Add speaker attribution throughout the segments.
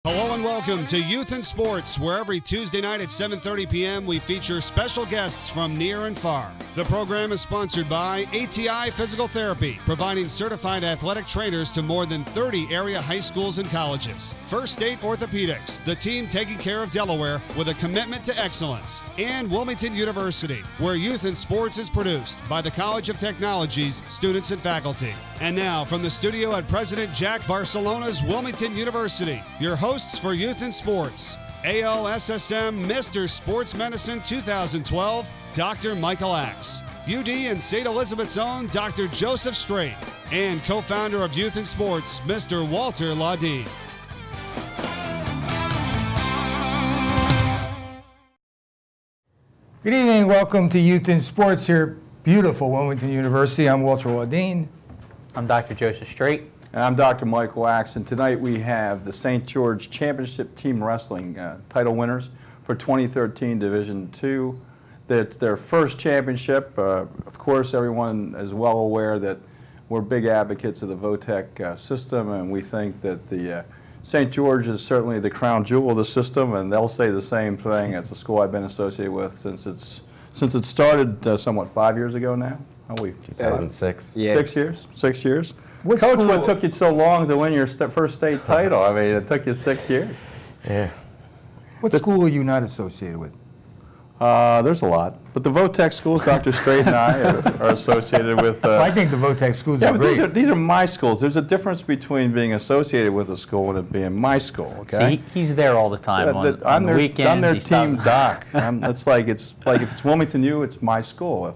Speaker 1: Hello and welcome to Youth in Sports, where every Tuesday night at 7:30 p.m. we feature special guests from near and far. The program is sponsored by ATI Physical Therapy, providing certified athletic trainers to more than 30 area high schools and colleges. First State Orthopedics, the team taking care of Delaware with a commitment to excellence. And Wilmington University, where Youth in Sports is produced by the College of Technology's students and faculty. And now, from the studio at President Jack Barcelona's Wilmington University, your hosts for Youth in Sports, AOSSM Mr. Sports Medicine 2012, Dr. Michael Axe, UD and St. Elizabeth's own Dr. Joseph Strait, and co-founder of Youth in Sports, Mr. Walter Laudine.
Speaker 2: Good evening, welcome to Youth in Sports here at beautiful Wilmington University. I'm Walter Laudine.
Speaker 3: I'm Dr. Joseph Strait.
Speaker 4: And I'm Dr. Michael Axe, and tonight we have the St. George Championship Team Wrestling title winners for 2013 Division II. It's their first championship. Of course, everyone is well aware that we're big advocates of the VOTEC system, and we think that the St. George is certainly the crown jewel of the system, and they'll say the same thing. It's a school I've been associated with since it started somewhat 5 years ago now. How are we?
Speaker 5: 2006.
Speaker 4: Yeah. 6 years? 6 years?
Speaker 2: What
Speaker 4: Coach,
Speaker 2: school-
Speaker 4: what took you so long to win your first state title? I mean, it took you 6 years.
Speaker 5: Yeah.
Speaker 2: What school are you not associated with?
Speaker 4: There's a lot. But the VOTEC schools, Dr. Strait and I are associated with.
Speaker 2: I think the VOTEC schools
Speaker 4: Yeah,
Speaker 2: are
Speaker 4: but
Speaker 2: great.
Speaker 4: these are my schools. There's a difference between being associated with a school and it being my school, okay?
Speaker 3: See, he's there all the time on
Speaker 4: I'm
Speaker 3: the weekends.
Speaker 4: I'm their
Speaker 3: he
Speaker 4: team
Speaker 3: stops-
Speaker 4: doc. It's like if it's Wilmington U, it's my school.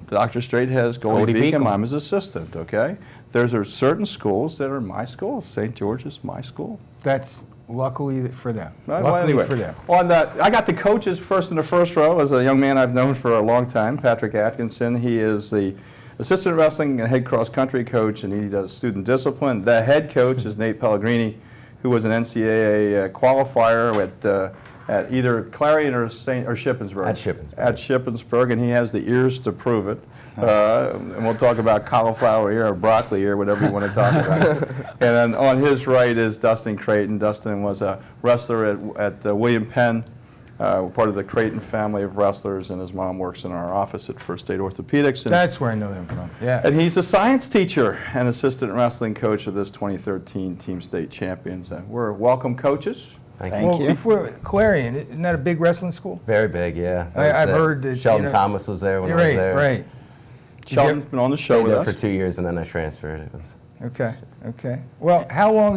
Speaker 4: Dr. Strait has Goldie
Speaker 3: Goldie
Speaker 4: Beacom.
Speaker 3: Beacom.
Speaker 4: I'm his assistant, okay? There's certain schools that are my school. St. George is my school.
Speaker 2: That's luckily for them.
Speaker 4: Well,
Speaker 2: Luckily
Speaker 4: anyway,
Speaker 2: for them.
Speaker 4: I got the coaches first in the first row as a young man I've known for a long time, Patrick Atkinson. He is the assistant wrestling and head cross country coach, and he does student discipline. The head coach is Nate Pellegrini, who was an NCAA qualifier at either Clarion or Shippensburg.
Speaker 5: At Shippensburg.
Speaker 4: At Shippensburg, and he has the ears to prove it. And we'll talk about cauliflower ear or broccoli ear, whatever you want to talk about. And then on his right is Dustin Creighton. Dustin was a wrestler at William Penn, part of the Creighton family of wrestlers, and his mom works in our office at First State Orthopedics. And,
Speaker 2: That's where I know them from. Yeah.
Speaker 4: and he's a science teacher and assistant wrestling coach of this 2013 Team State Champions. We're welcome coaches.
Speaker 5: Thank you.
Speaker 2: Before Clarion, isn't that a big wrestling school?
Speaker 5: Very big, yeah.
Speaker 2: I've heard that,
Speaker 5: Sheldon
Speaker 2: you know-
Speaker 5: Thomas was there when I was
Speaker 2: Right,
Speaker 5: there.
Speaker 2: right.
Speaker 4: Sheldon's been on the show
Speaker 5: Stayed
Speaker 4: with
Speaker 5: there
Speaker 4: us.
Speaker 5: for 2 years and then I transferred. It was
Speaker 2: Okay, okay. Well, how long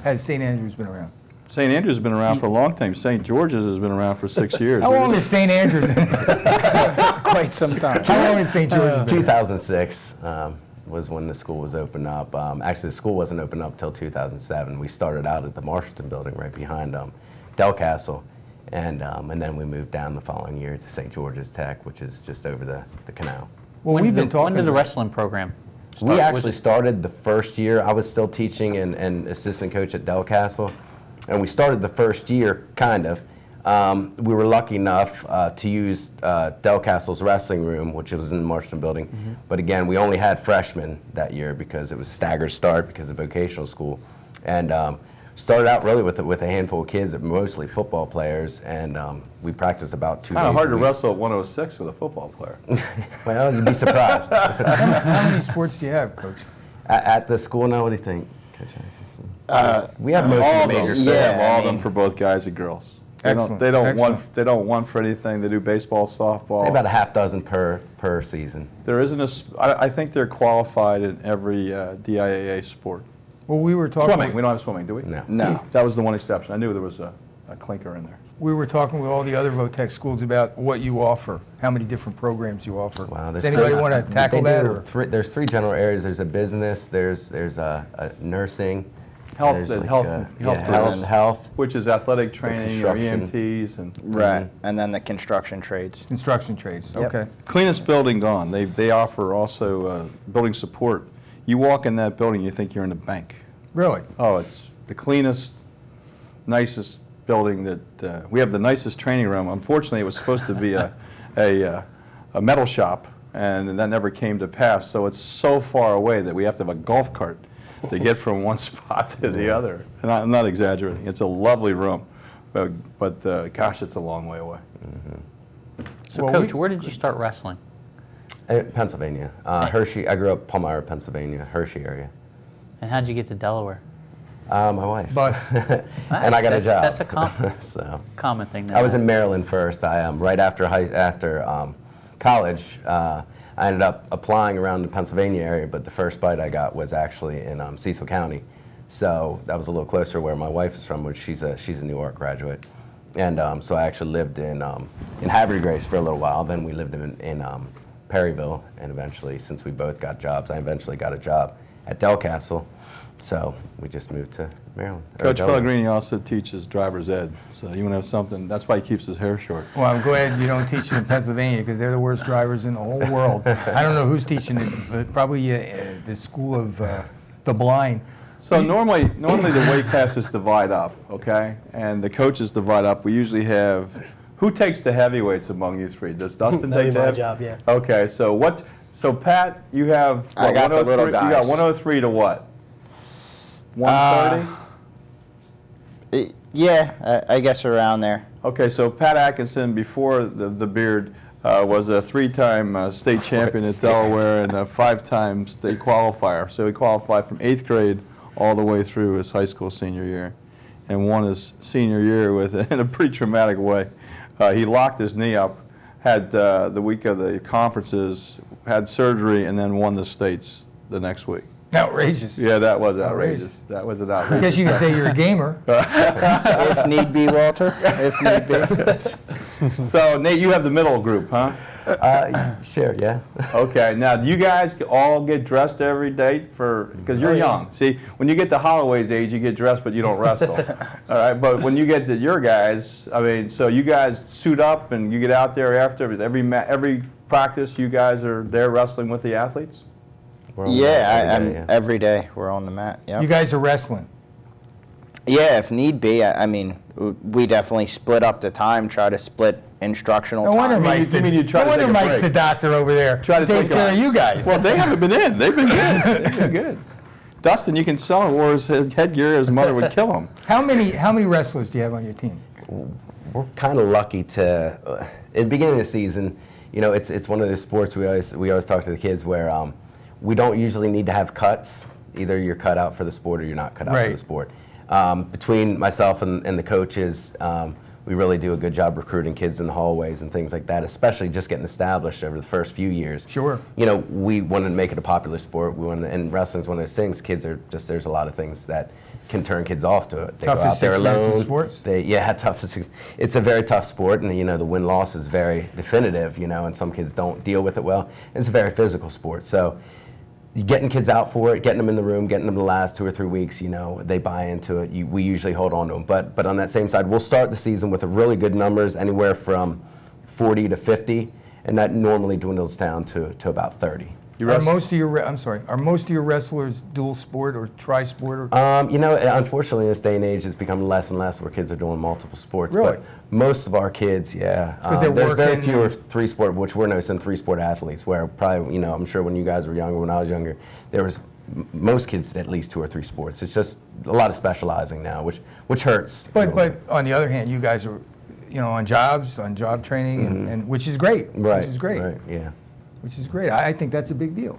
Speaker 2: has St. Andrews been around?
Speaker 4: St. Andrews has been around for a long time. St. George's has been around for 6 years.
Speaker 2: How long has St. Andrews been?
Speaker 6: Quite some time.
Speaker 2: How long has St. George been?
Speaker 5: 2006 was when the school was opened up. Actually, the school wasn't opened up till 2007. We started out at the Marshallton building right behind Del Castle, and then we moved down the following year to St. George's Tech, which is just over the canal.
Speaker 2: Well,
Speaker 3: When
Speaker 2: we've
Speaker 3: did
Speaker 2: been
Speaker 3: the-
Speaker 2: talking.
Speaker 3: When did the
Speaker 2: about-
Speaker 3: wrestling program start?
Speaker 5: We
Speaker 3: Was
Speaker 5: actually
Speaker 3: it-
Speaker 5: started the first year. I was still teaching and assistant coach at Del Castle, and we started the first year, kind of. We were lucky enough to use Del Castle's wrestling room, which was in the Marshallton building. But again, we only had freshmen that year because it was staggered start because of vocational school. And started out really with a handful of kids, mostly football players, and we practiced about 2 days
Speaker 4: Kind of hard
Speaker 5: a
Speaker 4: to
Speaker 5: week.
Speaker 4: wrestle at 106 with a football player.
Speaker 5: Well, you'd be surprised.
Speaker 2: How many sports do you have, Coach?
Speaker 5: At the school now, what do you think, Coach Atkinson? We have most
Speaker 4: All
Speaker 5: of
Speaker 4: of
Speaker 5: the
Speaker 4: them.
Speaker 5: major
Speaker 4: They
Speaker 5: sports.
Speaker 4: have all
Speaker 6: I
Speaker 4: of them
Speaker 6: mean-
Speaker 4: for both guys and girls.
Speaker 2: Excellent,
Speaker 4: They don't
Speaker 2: excellent.
Speaker 4: want. They don't want for anything. They do baseball, softball.
Speaker 5: Say about a half dozen per season.
Speaker 4: There isn't I think they're qualified in every DIAA sport.
Speaker 2: Well, we were talking.
Speaker 4: Swimming. We don't have swimming, do we?
Speaker 5: No.
Speaker 6: No.
Speaker 4: That was the one exception. I knew there was a clinker in there.
Speaker 2: We were talking with all the other VOTEC schools about what you offer, how many different programs you offer.
Speaker 5: Wow,
Speaker 2: Does anybody want to tackle that? Or?
Speaker 5: There's 3 general areas. There's a business. There's a nursing.
Speaker 4: Health,
Speaker 5: there's
Speaker 4: health,
Speaker 5: yeah,
Speaker 4: health,
Speaker 5: health.
Speaker 4: which is athletic training or
Speaker 5: construction.
Speaker 4: EMTs and
Speaker 6: Right, and then the construction trades.
Speaker 2: Construction trades.
Speaker 6: Yep.
Speaker 2: Okay.
Speaker 4: cleanest building gone. They offer also building support. You walk in that building, you think you're in a bank.
Speaker 2: Really?
Speaker 4: Oh, it's the cleanest, nicest building that we have. The nicest training room. Unfortunately, it was supposed to be a metal shop, and that never came to pass. So it's so far away that we have to have a golf cart to get from one spot to the other. And I'm not exaggerating. It's a lovely room, but gosh, it's a long way away.
Speaker 3: So,
Speaker 2: Well,
Speaker 3: Coach, where did you start wrestling?
Speaker 5: Pennsylvania. Hershey. I grew up Palmyra, Pennsylvania, Hershey area.
Speaker 3: And how'd you get to Delaware?
Speaker 5: My wife.
Speaker 2: Bus.
Speaker 5: And I got a job.
Speaker 3: That's a
Speaker 5: So
Speaker 3: common thing.
Speaker 5: I was in Maryland first. I right after college. I ended up applying around the Pennsylvania area, but the first bite I got was actually in Cecil County. So that was a little closer where my wife is from, which she's a New York graduate. And so I actually lived in Havre de Grace for a little while. Then we lived in Perryville, and eventually, since we both got jobs, I eventually got a job at Del Castle. So we just moved to Maryland.
Speaker 4: Coach Pellegrini also teaches driver's ed, so you want to have something. That's why he keeps his hair short.
Speaker 2: Well, I'm glad you don't teach it in Pennsylvania because they're the worst drivers in the whole world. I don't know who's teaching it, but probably the school of the blind.
Speaker 4: So normally the weight classes divide up, okay? And the coaches divide up. We usually have, who takes the heavyweights among you three? Does Dustin take the
Speaker 7: my job, yeah.
Speaker 4: Okay, so Pat, you have,
Speaker 6: I got the little
Speaker 4: you got
Speaker 6: guys.
Speaker 4: 103 to what? 130?
Speaker 6: Yeah, I guess around there.
Speaker 4: Okay, so Pat Atkinson, before the beard, was a 3-time state champion at Delaware and a 5-time state qualifier. So he qualified from 8th grade all the way through his high school senior year, and won his senior year in a pretty traumatic way. He locked his knee up, had the week of the conferences, had surgery, and then won the states the next week.
Speaker 2: Outrageous.
Speaker 4: Yeah, that was outrageous. That was an
Speaker 2: I
Speaker 4: outrageous.
Speaker 2: guess you could say you're a gamer.
Speaker 6: If need be, Walter. If need be.
Speaker 4: So Nate, you have the middle group, huh?
Speaker 5: Sure, yeah.
Speaker 4: Okay, now do you guys all get dressed every day because you're young. See, when you get to Holloway's age, you get dressed, but you don't wrestle. All right, but when you get to your guys, I mean, so you guys suit up and you get out there after every practice. You guys are there wrestling with the athletes.
Speaker 5: We're on
Speaker 6: Yeah,
Speaker 5: every day,
Speaker 6: every day we're on the mat. Yep.
Speaker 2: You guys are wrestling.
Speaker 6: Yeah, if need be. I mean, we definitely split up the time, try to split instructional
Speaker 2: No wonder
Speaker 6: time.
Speaker 2: Mike's
Speaker 4: you mean you try to take a
Speaker 2: Mike's
Speaker 4: break.
Speaker 2: the doctor over there.
Speaker 4: Try to
Speaker 2: Takes
Speaker 4: take
Speaker 2: care
Speaker 4: a-
Speaker 2: of you guys.
Speaker 4: Well, they haven't been in. They've been good. They've been good. Dustin, you can sell him, wore his headgear. His mother would kill him.
Speaker 2: How many wrestlers do you have on your team?
Speaker 5: We're kind of lucky to, at the beginning of the season, you know, it's one of those sports we always talk to the kids where we don't usually need to have cuts. Either you're cut out for the sport or you're not cut out for the sport. Between myself and the coaches, we really do a good job recruiting kids in the hallways and things like that, especially just getting established over the first few years.
Speaker 2: Sure.
Speaker 5: You know, we wanted to make it a popular sport. And wrestling's one of those things. Kids are just, there's a lot of things that can turn kids off to it. They go
Speaker 2: Toughest
Speaker 5: out there
Speaker 2: experience in
Speaker 5: alone.
Speaker 2: sports?
Speaker 5: Toughest. It's a very tough sport, and you know the win-loss is very definitive. You know, and some kids don't deal with it well. It's a very physical sport, so getting kids out for it, getting them in the room, getting them the last 2 or 3 weeks, you know, they buy into it. We usually hold on to them, but on that same side, we'll start the season with a really good numbers, anywhere from 40 to 50, and that normally dwindles down to about 30.
Speaker 2: Are most of your wrestlers dual sport or tri-sport? Or?
Speaker 5: You know, unfortunately, in this day and age, it's become less and less where kids are doing multiple sports.
Speaker 2: Really?
Speaker 5: But most of our kids, yeah.
Speaker 2: 'Cause they're
Speaker 5: there's very
Speaker 2: working
Speaker 5: fewer
Speaker 2: and-
Speaker 5: three-sport, which we're noticing three-sport athletes, where probably, you know, I'm sure when you guys were younger, when I was younger, there was most kids did at least 2 or 3 sports. It's just a lot of specializing now, which hurts.
Speaker 2: But on the other hand, you guys are, you know, on job training, and which is great.
Speaker 5: Right,
Speaker 2: Which is great.
Speaker 5: right, yeah.
Speaker 2: Which is great. I think that's a big deal.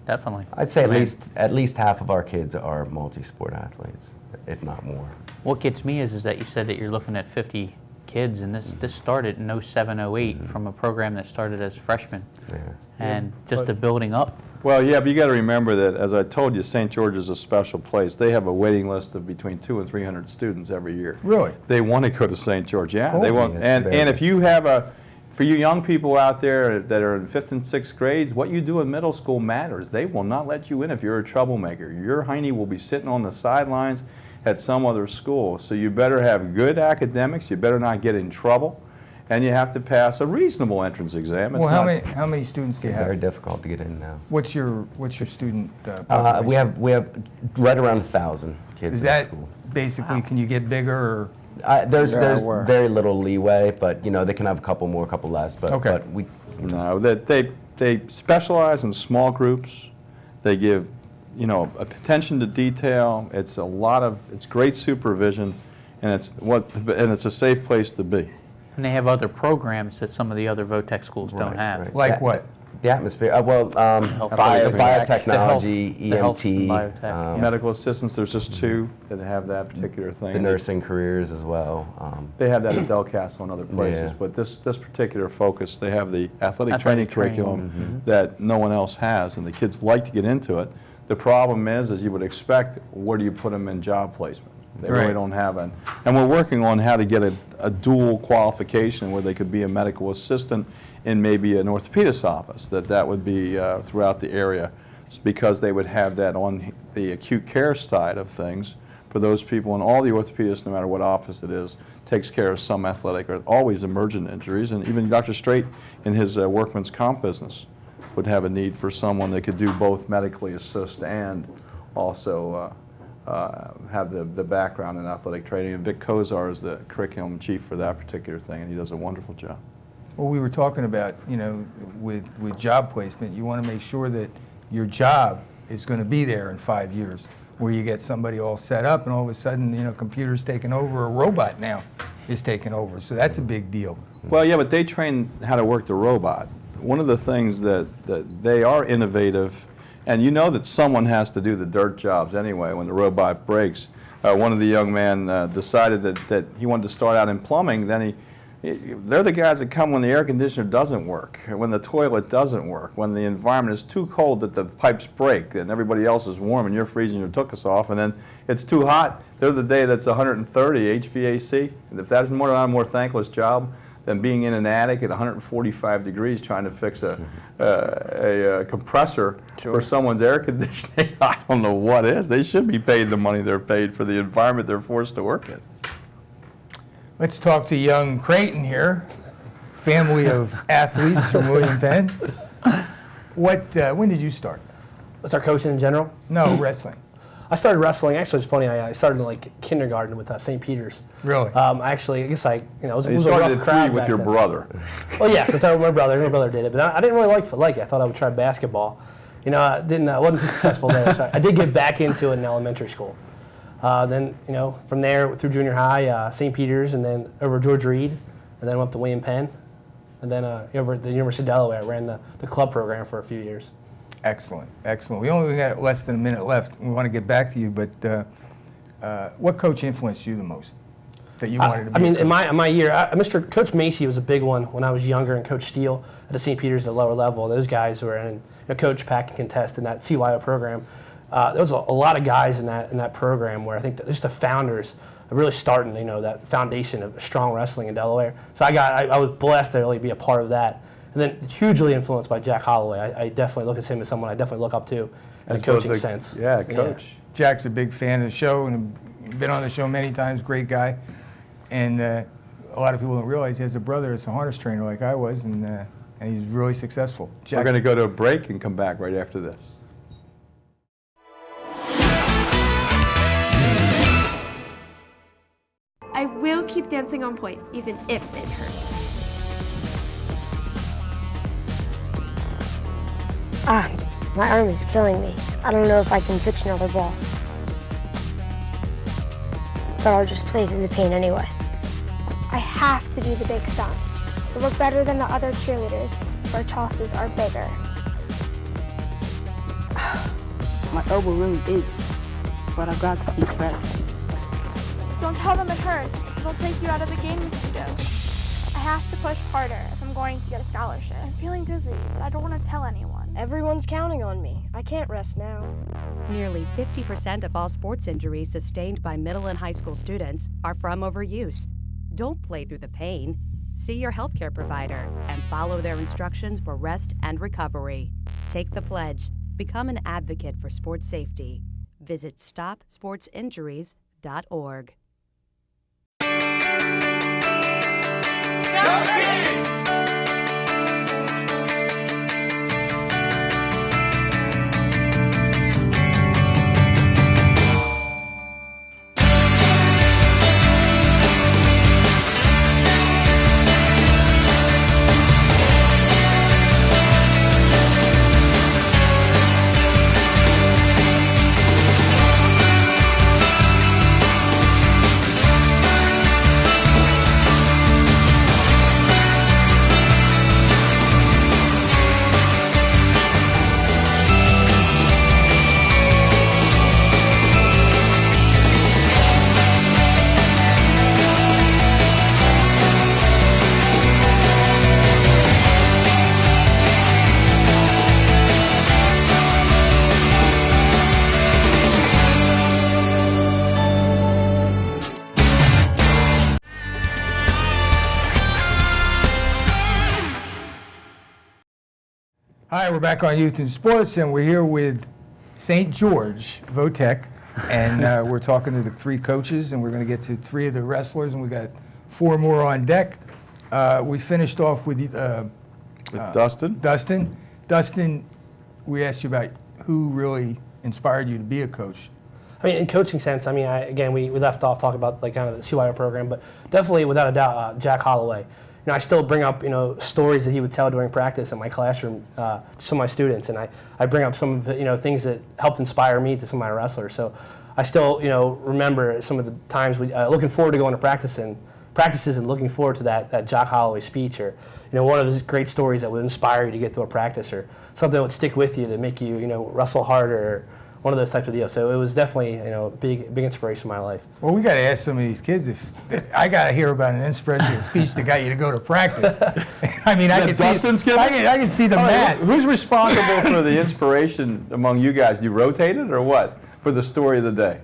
Speaker 3: Definitely.
Speaker 5: I'd say
Speaker 3: I mean,
Speaker 5: at least half of our kids are multi-sport athletes, if not more.
Speaker 3: What gets me is that you said that you're looking at 50 kids, and this started in 07, 08 from a program that started as freshmen,
Speaker 5: Yeah.
Speaker 3: and just the building up.
Speaker 4: Well, yeah, but you got to remember that, as I told you, St. George is a special place. They have a waiting list of between 200 and 300 students every year.
Speaker 2: Really?
Speaker 4: They want to go to St. George. Yeah,
Speaker 2: Oh,
Speaker 4: they want.
Speaker 5: that's
Speaker 4: And
Speaker 5: very
Speaker 4: if you have for you young people out there that are in 5th and 6th grades, what you do in middle school matters. They will not let you in if you're a troublemaker. Your hiney will be sitting on the sidelines at some other school. So you better have good academics. You better not get in trouble, and you have to pass a reasonable entrance exam. It's
Speaker 2: Well,
Speaker 4: not-
Speaker 2: how many students do you
Speaker 5: Very
Speaker 2: have?
Speaker 5: difficult to get in now.
Speaker 2: What's your student population?
Speaker 5: We have right around 1,000 kids
Speaker 2: Is
Speaker 5: in
Speaker 2: that
Speaker 5: school.
Speaker 2: basically? Can you get bigger? Or?
Speaker 5: There's
Speaker 6: Yeah, we're-
Speaker 5: very little leeway, but you know they can have a couple more, a couple less. But
Speaker 2: Okay.
Speaker 5: we
Speaker 4: No, that they specialize in small groups. They give attention to detail. It's great supervision, and it's a safe place to be.
Speaker 3: And they have other programs that some of the other VOTEC schools don't have.
Speaker 5: right.
Speaker 2: Like what?
Speaker 5: The atmosphere, biotechnology,
Speaker 3: The health and
Speaker 5: EMT,
Speaker 3: biotech, yeah.
Speaker 4: Medical assistants, there's just 2 that have that particular thing.
Speaker 5: the nursing careers as well.
Speaker 4: They have that at Del Castle and other places,
Speaker 5: Yeah.
Speaker 4: but this particular focus, they have the athletic training curriculum that no one else has, and the kids like to get into it. The problem is, as you would expect, where do you put them in job placement? They really
Speaker 2: Right.
Speaker 4: don't have an. And we're working on how to get a dual qualification where they could be a medical assistant in maybe an orthopedist office, that would be throughout the area, because they would have that on the acute care side of things for those people. And all the orthopedists, no matter what office it is, takes care of some athletic or always emergent injuries. And even Dr. Straight in his workman's comp business would have a need for someone that could do both medically assist and also have the background in athletic training. And Vic Kozar is the curriculum chief for that particular thing, and he does a wonderful job.
Speaker 2: Well, we were talking about, with job placement, you want to make sure that your job is going to be there in 5 years, where you get somebody all set up and all of a sudden, computer's taking over, a robot now is taking over. So that's a big deal.
Speaker 4: Well, yeah, but they train how to work the robot. One of the things that they are innovative, and that someone has to do the dirt jobs anyway when the robot breaks. One of the young men decided that he wanted to start out in plumbing. Then they're the guys that come when the air conditioner doesn't work, when the toilet doesn't work, when the environment is too cold that the pipes break and everybody else is warm and you're freezing your tuchus off, and then it's too hot. They're the day that's 130 HVAC. And if that's not a more thankless job than being in an attic at 145 degrees trying to fix a compressor for someone's air conditioning, I don't know what is. They should be paid the money they're paid for the environment they're forced to work in.
Speaker 2: Let's talk to young Creighton here, family of athletes from William Penn. When did you start?
Speaker 7: Start coaching in general?
Speaker 2: No, wrestling.
Speaker 7: I started wrestling. Actually, it's funny. I started in kindergarten with St. Peter's.
Speaker 2: Really?
Speaker 7: I guess it was
Speaker 4: You
Speaker 7: a
Speaker 4: started
Speaker 7: rough
Speaker 4: at 3
Speaker 7: crowd
Speaker 4: with
Speaker 7: back
Speaker 4: your
Speaker 7: then.
Speaker 4: brother.
Speaker 7: Well, yes, I started with my brother. My brother did it, but I didn't really like it. I thought I would try basketball. I wasn't too successful there. So I did get back into it in elementary school. Then, from there through junior high, St. Peter's, and then over George Reed, and then went up to William Penn, and then over at the University of Delaware. I ran the club program for a few years.
Speaker 2: Excellent, excellent. We only got less than a minute left. We want to get back to you, but what coach influenced you the most that you wanted to be?
Speaker 7: in my year, Coach Macy was a big one when I was younger, and Coach Steele at the St. Peter's at the lower level. Those guys were in, Coach Pack and Contest in that CYO program. There was a lot of guys in that program where I think that just the founders are really starting, that foundation of strong wrestling in Delaware. So I was blessed to really be a part of that. And then hugely influenced by Jack Holloway. I definitely look at him as someone I definitely look up to in a coaching sense.
Speaker 4: Yeah, coach.
Speaker 2: Yeah. Jack's a big fan of the show and been on the show many times, great guy. And a lot of people don't realize he has a brother that's a harness trainer like I was, and he's really successful.
Speaker 4: We're going to go to a break and come back right after this.
Speaker 8: I will keep dancing on point, even if it hurts.
Speaker 9: My arm is killing me. I don't know if I can pitch another ball. But I'll just play through the pain anyway.
Speaker 10: I have to do the big stunts. To look better than the other cheerleaders, our tosses are bigger.
Speaker 11: My elbow really aches, but I got to keep practicing.
Speaker 10: Don't tell them it hurts. They'll take you out of the game if you do. I have to push harder if I'm going to get a scholarship. I'm feeling dizzy, but I don't want to tell anyone.
Speaker 9: Everyone's counting on me. I can't rest now.
Speaker 12: Nearly 50% of all sports injuries sustained by middle and high school students are from overuse. Don't play through the pain. See your healthcare provider and follow their instructions for rest and recovery. Take the pledge. Become an advocate for sports safety. Visit StopSportsInjuries.org.
Speaker 13: Go team!
Speaker 2: Hi, we're back on Youth in Sports, and we're here with St. George Votech, and we're talking to the 3 coaches, and we're going to get to 3 of the wrestlers, and we got 4 more on deck. We finished off with
Speaker 4: Dustin.
Speaker 2: Dustin, we asked you about who really inspired you to be a coach.
Speaker 7: I mean, in coaching sense, I mean, we left off talking about like kind of the CYO program, but definitely without a doubt, Jack Holloway. I still bring up, stories that he would tell during practice in my classroom to some of my students, and I bring up some of the, things that helped inspire me to some of my wrestlers. So I still, remember some of the times looking forward to going to practices and looking forward to that Jack Holloway speech, or one of his great stories that would inspire you to get to a practice, or something that would stick with you to make you wrestle harder, or one of those types of deals. So it was definitely big inspiration in my life.
Speaker 2: Well, we got to ask some of these kids if I got to hear about an inspirational speech that got you to go to practice. I mean, I can see the mat.
Speaker 4: Who's responsible for the inspiration among you guys? Do you rotate it or what for the story of the day?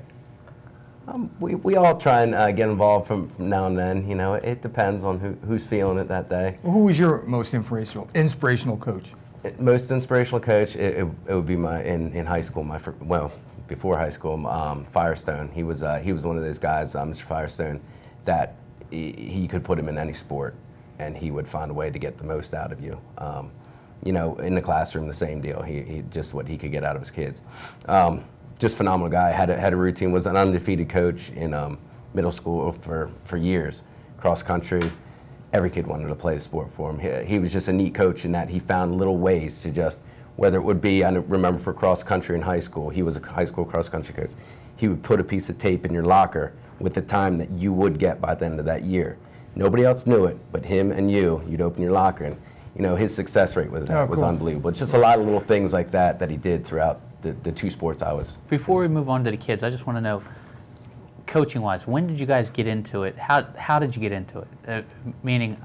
Speaker 5: We all try and get involved from now and then. It depends on who's feeling it that day.
Speaker 2: Well, who was your most inspirational coach?
Speaker 5: Most inspirational coach, it would be in high school. Before high school, Firestone. He was one of those guys, Mr. Firestone, that he could put him in any sport, and he would find a way to get the most out of you. In the classroom, the same deal. He just what he could get out of his kids. Just phenomenal guy. Had a routine. Was an undefeated coach in middle school for years, cross country. Every kid wanted to play the sport for him. He was just a neat coach in that he found little ways to just, whether it would be, I remember for cross country in high school, he was a high school cross country coach. He would put a piece of tape in your locker with the time that you would get by the end of that year. Nobody else knew it, but him and you'd open your locker, and his success rate was unbelievable. It's just a lot of little things like that he did throughout the 2 sports I was.
Speaker 3: Before we move on to the kids, I just want to know, coaching-wise, when did you guys get into it? How did you get into it? Meaning,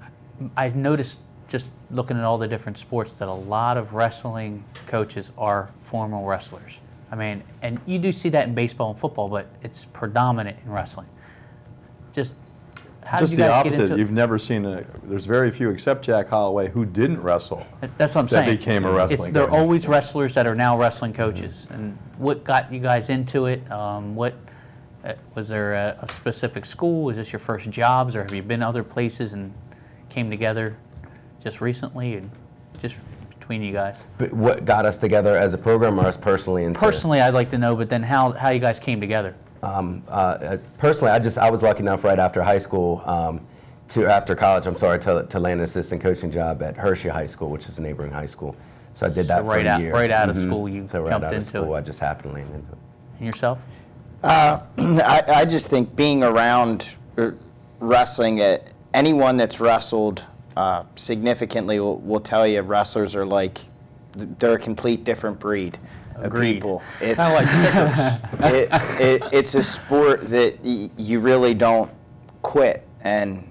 Speaker 3: I've noticed just looking at all the different sports that a lot of wrestling coaches are former wrestlers. I mean, and you do see that in baseball and football, but it's predominant in wrestling. How did you guys get into it? Just the opposite.
Speaker 4: You've never seen there's very few except Jack Holloway who didn't wrestle.
Speaker 3: That's what I'm saying.
Speaker 4: That became a wrestling coach.
Speaker 3: They're always wrestlers that are now wrestling coaches. Mm-hmm. And what got you guys into it? Was there a specific school? Was this your first jobs, or have you been other places and came together just recently, and just between you guys?
Speaker 5: But what got us together as a program, or us personally?
Speaker 3: Personally, I'd like to know, but then how you guys came together?
Speaker 5: Personally, I was lucky enough right after high school, after college, to land an assistant coaching job at Hershey High School, which is a neighboring high school. So I did that for a year.
Speaker 3: Right out of school, you
Speaker 5: so
Speaker 3: jumped
Speaker 5: right out
Speaker 3: into
Speaker 5: of school,
Speaker 3: it.
Speaker 5: I just happened to land into it.
Speaker 3: And yourself?
Speaker 6: I just think being around wrestling, anyone that's wrestled significantly will tell you wrestlers are they're a complete different breed of people. It's it's a sport that you really don't quit, and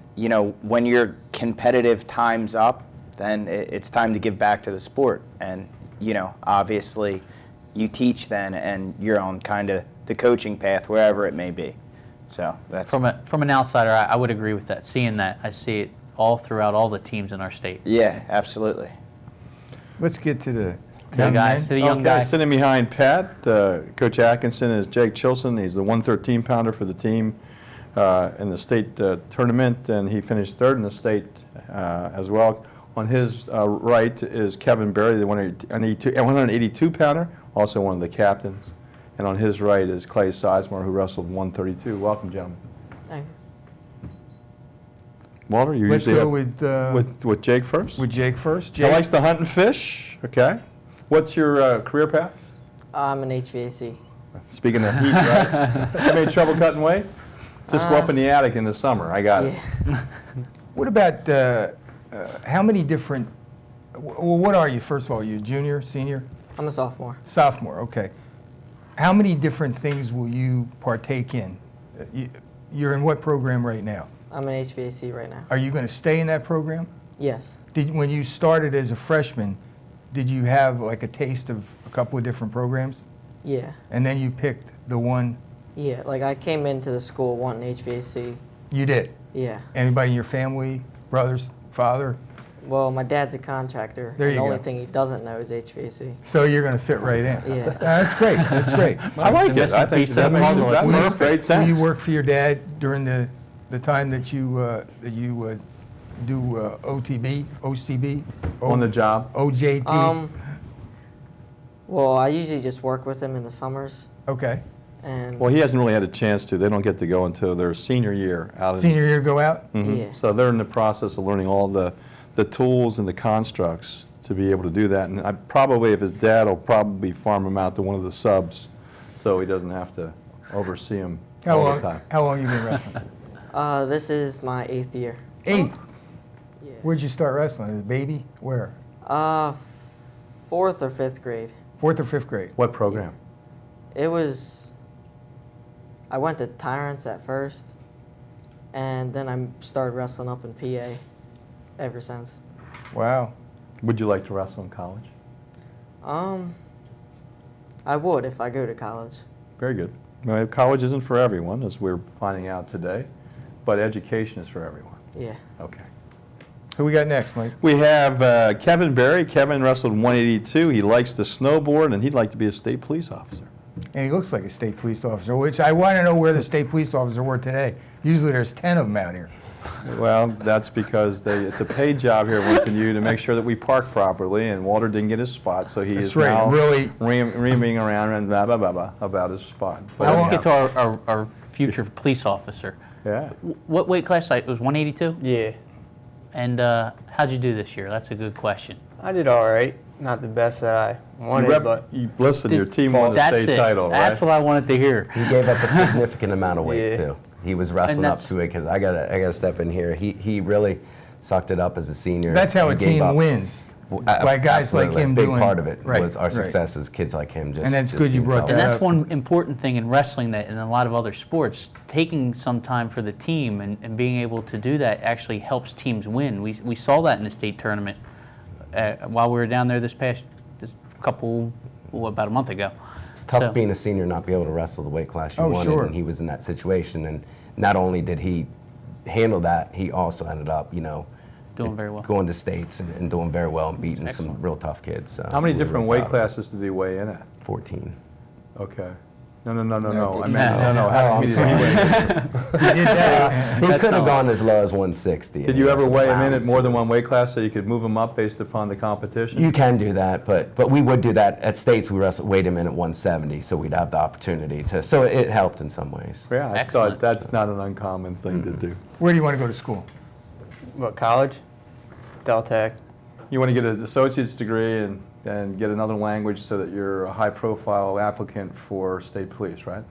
Speaker 6: when your competitive time's up, then it's time to give back to the sport, and obviously you teach then, and you're on kind of the coaching path wherever it may be. So that's
Speaker 3: from an outsider, I would agree with that. Seeing that, I see it all throughout all the teams in our state.
Speaker 6: Yeah, absolutely.
Speaker 2: Let's get to the
Speaker 3: young guys. To the young guys.
Speaker 4: Sitting behind Pat, Coach Atkinson is Jake Chilson. He's the 113-pounder for the team in the state tournament, and he finished 3rd in the state as well. On his right is Kevin Berry, the 182-pounder, also one of the captains. And on his right is Clay Sizemore, who wrestled 132. Welcome, gentlemen.
Speaker 11: Thank you.
Speaker 4: Walter, you
Speaker 2: Let's
Speaker 4: usually
Speaker 2: go
Speaker 4: with Jake first?
Speaker 2: With Jake first.
Speaker 4: He likes to hunt and fish. Okay. What's your career path?
Speaker 11: I'm an HVAC.
Speaker 4: Speaking of heat, right? You made trouble cutting weight? Just go up in the attic in the summer. I got it.
Speaker 2: What about how many different? Well, what are you? First of all, you junior, senior?
Speaker 11: I'm a sophomore.
Speaker 2: Sophomore. Okay. How many different things will you partake in? You're in what program right now?
Speaker 11: I'm in HVAC right now.
Speaker 2: Are you going to stay in that program?
Speaker 11: Yes.
Speaker 2: When you started as a freshman, did you have a taste of a couple of different programs?
Speaker 11: Yeah.
Speaker 2: And then you picked the one?
Speaker 11: Yeah, I came into the school wanting HVAC.
Speaker 2: You did?
Speaker 11: Yeah.
Speaker 2: Anybody in your family, brothers, father?
Speaker 13: Well, my dad's a contractor.
Speaker 2: There
Speaker 13: and
Speaker 2: you
Speaker 13: the only
Speaker 2: go.
Speaker 13: thing he doesn't know is HVAC.
Speaker 2: So you're going to fit right in.
Speaker 13: Yeah.
Speaker 2: That's great. That's great.
Speaker 4: I like it.
Speaker 3: missing
Speaker 4: I think
Speaker 3: piece
Speaker 4: that
Speaker 3: of the
Speaker 4: makes,
Speaker 3: puzzle.
Speaker 4: that
Speaker 3: It's
Speaker 4: makes great
Speaker 2: Will
Speaker 4: sense.
Speaker 2: you work for your dad during the time that you do OTB, OCB?
Speaker 4: On the job?
Speaker 2: OJT?
Speaker 13: Well, I usually just work with him in the summers.
Speaker 2: Okay.
Speaker 13: And
Speaker 4: Well, he hasn't really had a chance to. They don't get to go until their senior year out.
Speaker 2: Senior year go out?
Speaker 13: Yeah.
Speaker 4: So they're in the process of learning all the tools and the constructs to be able to do that. And I probably, if his dad will probably farm him out to one of the subs, so he doesn't have to oversee him all the time.
Speaker 2: How long you been wrestling?
Speaker 13: this is my 8th year.
Speaker 2: 8th?
Speaker 13: Yeah.
Speaker 2: Where'd you start wrestling? As a baby? Where?
Speaker 13: 4th or 5th grade.
Speaker 2: 4th or 5th grade?
Speaker 4: What program?
Speaker 13: It was. I went to Tyrants at first, and then I started wrestling up in PA ever since.
Speaker 2: Wow.
Speaker 4: Would you like to wrestle in college?
Speaker 13: I would if I go to college.
Speaker 4: Very good. Well, college isn't for everyone, as we're finding out today, but education is for everyone.
Speaker 13: Yeah.
Speaker 4: Okay.
Speaker 2: Who we got next, Mike?
Speaker 4: We have Kevin Berry. Kevin wrestled 182. He likes to snowboard, and he'd like to be a state police officer.
Speaker 2: And he looks like a state police officer, which I want to know where the state police officers were today. Usually there's 10 of them out here.
Speaker 4: Well, that's because it's a paid job here at Lincoln U to make sure that we park properly, and Walter didn't get his spot, so he
Speaker 2: That's
Speaker 4: is
Speaker 2: right,
Speaker 4: now
Speaker 2: really-
Speaker 4: reaming around and blah, blah, blah, blah about his spot.
Speaker 3: Well, let's
Speaker 4: anyhow.
Speaker 3: get to our future police officer.
Speaker 4: Yeah.
Speaker 3: What weight class? It was 182?
Speaker 14: Yeah,
Speaker 3: And how'd you do this year? That's a good question.
Speaker 14: I did all right. Not the best that I wanted, but
Speaker 4: Listen, your team won the
Speaker 3: That's
Speaker 4: state
Speaker 3: it.
Speaker 4: title, right?
Speaker 3: That's what I wanted to hear.
Speaker 5: He gave up a significant amount of weight
Speaker 14: Yeah.
Speaker 5: too. He was wrestling up
Speaker 3: that's-
Speaker 5: to it because I gotta step in here. He really sucked it up as a senior.
Speaker 2: That's how
Speaker 5: He
Speaker 2: a
Speaker 5: gave
Speaker 2: team
Speaker 5: up.
Speaker 2: wins. By guys like
Speaker 5: Absolutely.
Speaker 2: him
Speaker 5: A big
Speaker 2: doing.
Speaker 5: part of it
Speaker 2: right,
Speaker 5: was our
Speaker 2: right.
Speaker 5: success as kids like him. Just,
Speaker 2: And that's
Speaker 5: just
Speaker 2: good you
Speaker 5: being
Speaker 2: brought
Speaker 5: selfish.
Speaker 3: And
Speaker 2: that
Speaker 3: that's
Speaker 2: up.
Speaker 3: one important thing in wrestling that in a lot of other sports, taking some time for the team and being able to do that actually helps teams win. We saw that in the state tournament while we were down there this about a month ago.
Speaker 5: It's tough
Speaker 3: So-
Speaker 5: being a senior, not be able to wrestle the weight class you
Speaker 2: Oh,
Speaker 5: wanted,
Speaker 2: sure.
Speaker 5: and he was in that situation. And not only did he handle that, he also ended up,
Speaker 3: Doing very well.
Speaker 5: going to states and doing very well and beating some real tough kids. So
Speaker 4: How many
Speaker 5: we were
Speaker 4: different
Speaker 5: real
Speaker 4: weight
Speaker 5: proud of him.
Speaker 4: classes did he weigh in at?
Speaker 5: 14.
Speaker 4: Okay. No. I meant,
Speaker 5: No,
Speaker 4: no. How many did he weigh in?
Speaker 2: He did that.
Speaker 5: He
Speaker 3: That's
Speaker 5: could
Speaker 3: not
Speaker 5: have gone as low as 160.
Speaker 4: Did
Speaker 5: and
Speaker 4: you
Speaker 5: he
Speaker 4: ever
Speaker 5: wrestled
Speaker 4: weigh him in at
Speaker 5: rounds.
Speaker 4: more than one weight class so you could move him up based upon the competition?
Speaker 5: You can do that, but we would do that at states. We weighed him in at 170, so we'd have the opportunity to. So it helped in some ways.
Speaker 4: Yeah, I
Speaker 3: Excellent.
Speaker 4: thought that's not an uncommon thing to do.
Speaker 2: Where do you want to go to school?
Speaker 14: what, college? Del Tech.
Speaker 4: You want to get an associate's degree and get another language so that you're a high-profile applicant for state police, right?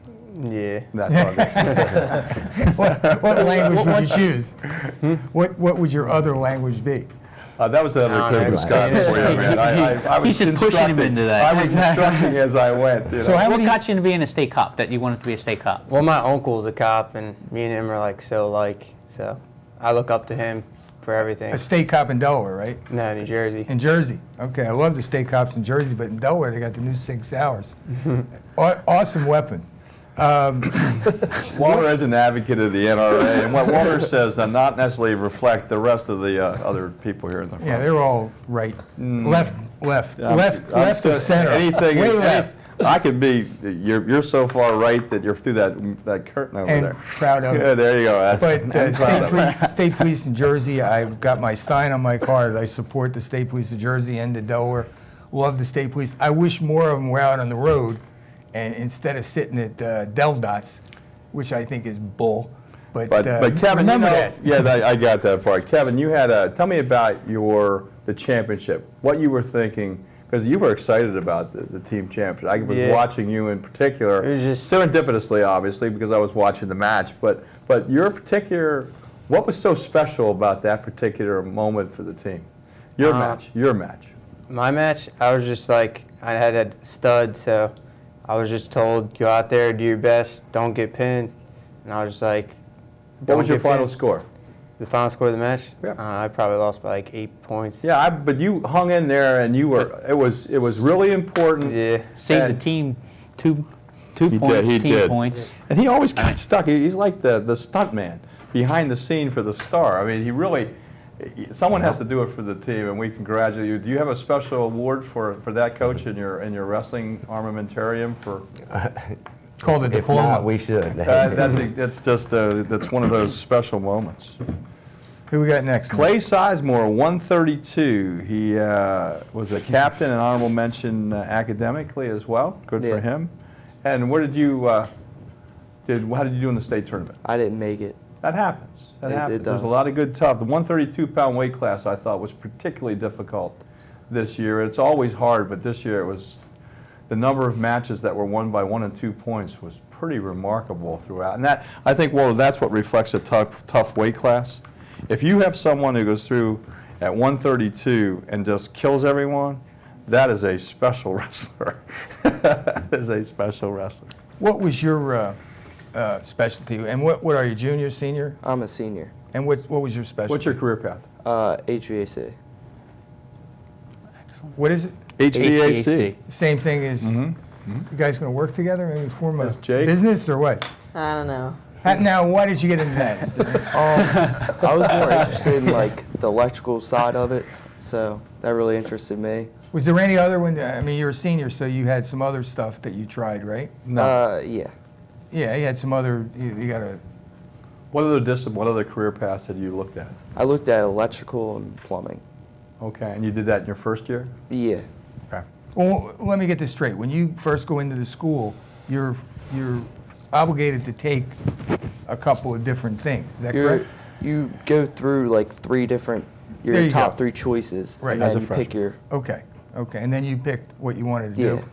Speaker 14: Yeah.
Speaker 4: That's all good.
Speaker 2: What language would you choose? What would your other language be?
Speaker 4: That was another
Speaker 14: No,
Speaker 4: Cooper
Speaker 14: that's
Speaker 4: Scott
Speaker 14: good.
Speaker 4: for you, man. I was
Speaker 3: He's just pushing him
Speaker 4: instructing.
Speaker 3: into that.
Speaker 4: I was instructing as I went.
Speaker 2: So how
Speaker 3: What
Speaker 2: many?
Speaker 3: got you into being a state cop, that you wanted to be a state cop?
Speaker 14: Well, my uncle's a cop, and me and him are like so alike. So I look up to him for everything.
Speaker 2: A state cop in Delaware, right?
Speaker 14: No, New Jersey.
Speaker 2: In Jersey. Okay, I love the state cops in Jersey, but in Delaware they got the new 6 hours. Awesome weapons.
Speaker 4: Walter is an advocate of the NRA, and what Walter says does not necessarily reflect the rest of the other people here in the front.
Speaker 2: Yeah, they're all right. Left
Speaker 4: I'm
Speaker 2: of
Speaker 4: just-
Speaker 2: center.
Speaker 4: Anything,
Speaker 2: Way left.
Speaker 4: I could be. You're so far right that you're through that curtain over
Speaker 2: And
Speaker 4: there.
Speaker 2: proud of it.
Speaker 4: Yeah, there you go. That's,
Speaker 2: But
Speaker 4: I'm proud of it.
Speaker 2: state police in Jersey, I've got my sign on my car that I support the state police of Jersey and the Delaware. Love the state police. I wish more of them were out on the road and instead of sitting at Del Dots, which I think is bull. But
Speaker 4: Kevin,
Speaker 2: remember
Speaker 4: you know,
Speaker 2: that.
Speaker 4: Yeah, I got that part. Kevin, you had tell me about the championship. What you were thinking, because you were excited about the team championship. I was
Speaker 14: Yeah.
Speaker 4: watching you in particular.
Speaker 14: It was just
Speaker 4: serendipitously, obviously, because I was watching the match. But your particular, what was so special about that particular moment for the team? Your match.
Speaker 14: My match, I was just like, I had a stud, so I was just told, go out there, do your best, don't get pinned. And I was just like,
Speaker 4: What was your
Speaker 14: get pinned.
Speaker 4: final score?
Speaker 14: The final score of the match?
Speaker 4: Yeah.
Speaker 14: I probably lost by like 8 points.
Speaker 4: Yeah, but you hung in there, and you were. It was really important.
Speaker 14: Yeah.
Speaker 3: Saved the
Speaker 4: And-
Speaker 3: team two
Speaker 4: He
Speaker 3: points,
Speaker 4: did, he
Speaker 3: team
Speaker 4: did.
Speaker 3: points.
Speaker 4: And he always got stuck. He's like the stunt man behind the scene for the star. I mean, he really, someone has to do it for the team, and we congratulate you. Do you have a special award for that, coach, in your wrestling armamentarium for?
Speaker 2: Called a
Speaker 5: If
Speaker 2: diploma.
Speaker 5: not, we should.
Speaker 4: That's one of those special moments.
Speaker 2: Who we got next?
Speaker 4: Clay Sizemore, 132. He was a captain and honorable mention academically as well. Good for him. And where did you how did you do in the state tournament?
Speaker 15: I didn't make it.
Speaker 4: That happens. That happens.
Speaker 15: It
Speaker 4: There's
Speaker 15: does.
Speaker 4: a lot of good tough. The 132-pound weight class I thought was particularly difficult this year. It's always hard, but this year it was. The number of matches that were won by 1 and 2 points was pretty remarkable throughout. And that, I think, well, that's what reflects a tough weight class. If you have someone who goes through at 132 and just kills everyone, that is a special wrestler. That is a special wrestler.
Speaker 2: What was your specialty? And what are you, junior, senior?
Speaker 15: I'm a senior.
Speaker 2: And what was your specialty?
Speaker 4: What's your career path?
Speaker 15: HVAC.
Speaker 2: What is it?
Speaker 4: HVAC.
Speaker 2: Same thing as, you guys going to work together and form a
Speaker 4: Jake?
Speaker 2: business or what?
Speaker 13: I don't know.
Speaker 2: Now, why did you get into that?
Speaker 15: I was more interested in like the electrical side of it, so that really interested me.
Speaker 2: Was there any other one? I mean, you're a senior, so you had some other stuff that you tried, right?
Speaker 4: No.
Speaker 15: Yeah.
Speaker 2: Yeah, you had some other, you got a...
Speaker 4: What other career paths had you looked at?
Speaker 15: I looked at electrical and plumbing.
Speaker 4: Okay, and you did that in your first year?
Speaker 15: Yeah.
Speaker 4: Okay.
Speaker 2: Well, let me get this straight. When you first go into the school, you're obligated to take a couple of different things. Is that correct?
Speaker 15: You go through like 3 different,
Speaker 2: There
Speaker 15: your
Speaker 2: you
Speaker 15: top
Speaker 2: go.
Speaker 15: 3 choices,
Speaker 2: Right.
Speaker 15: and
Speaker 2: As
Speaker 15: then
Speaker 2: a
Speaker 15: you pick your.
Speaker 2: Okay, and then you picked what you wanted to
Speaker 15: Yeah.
Speaker 2: do.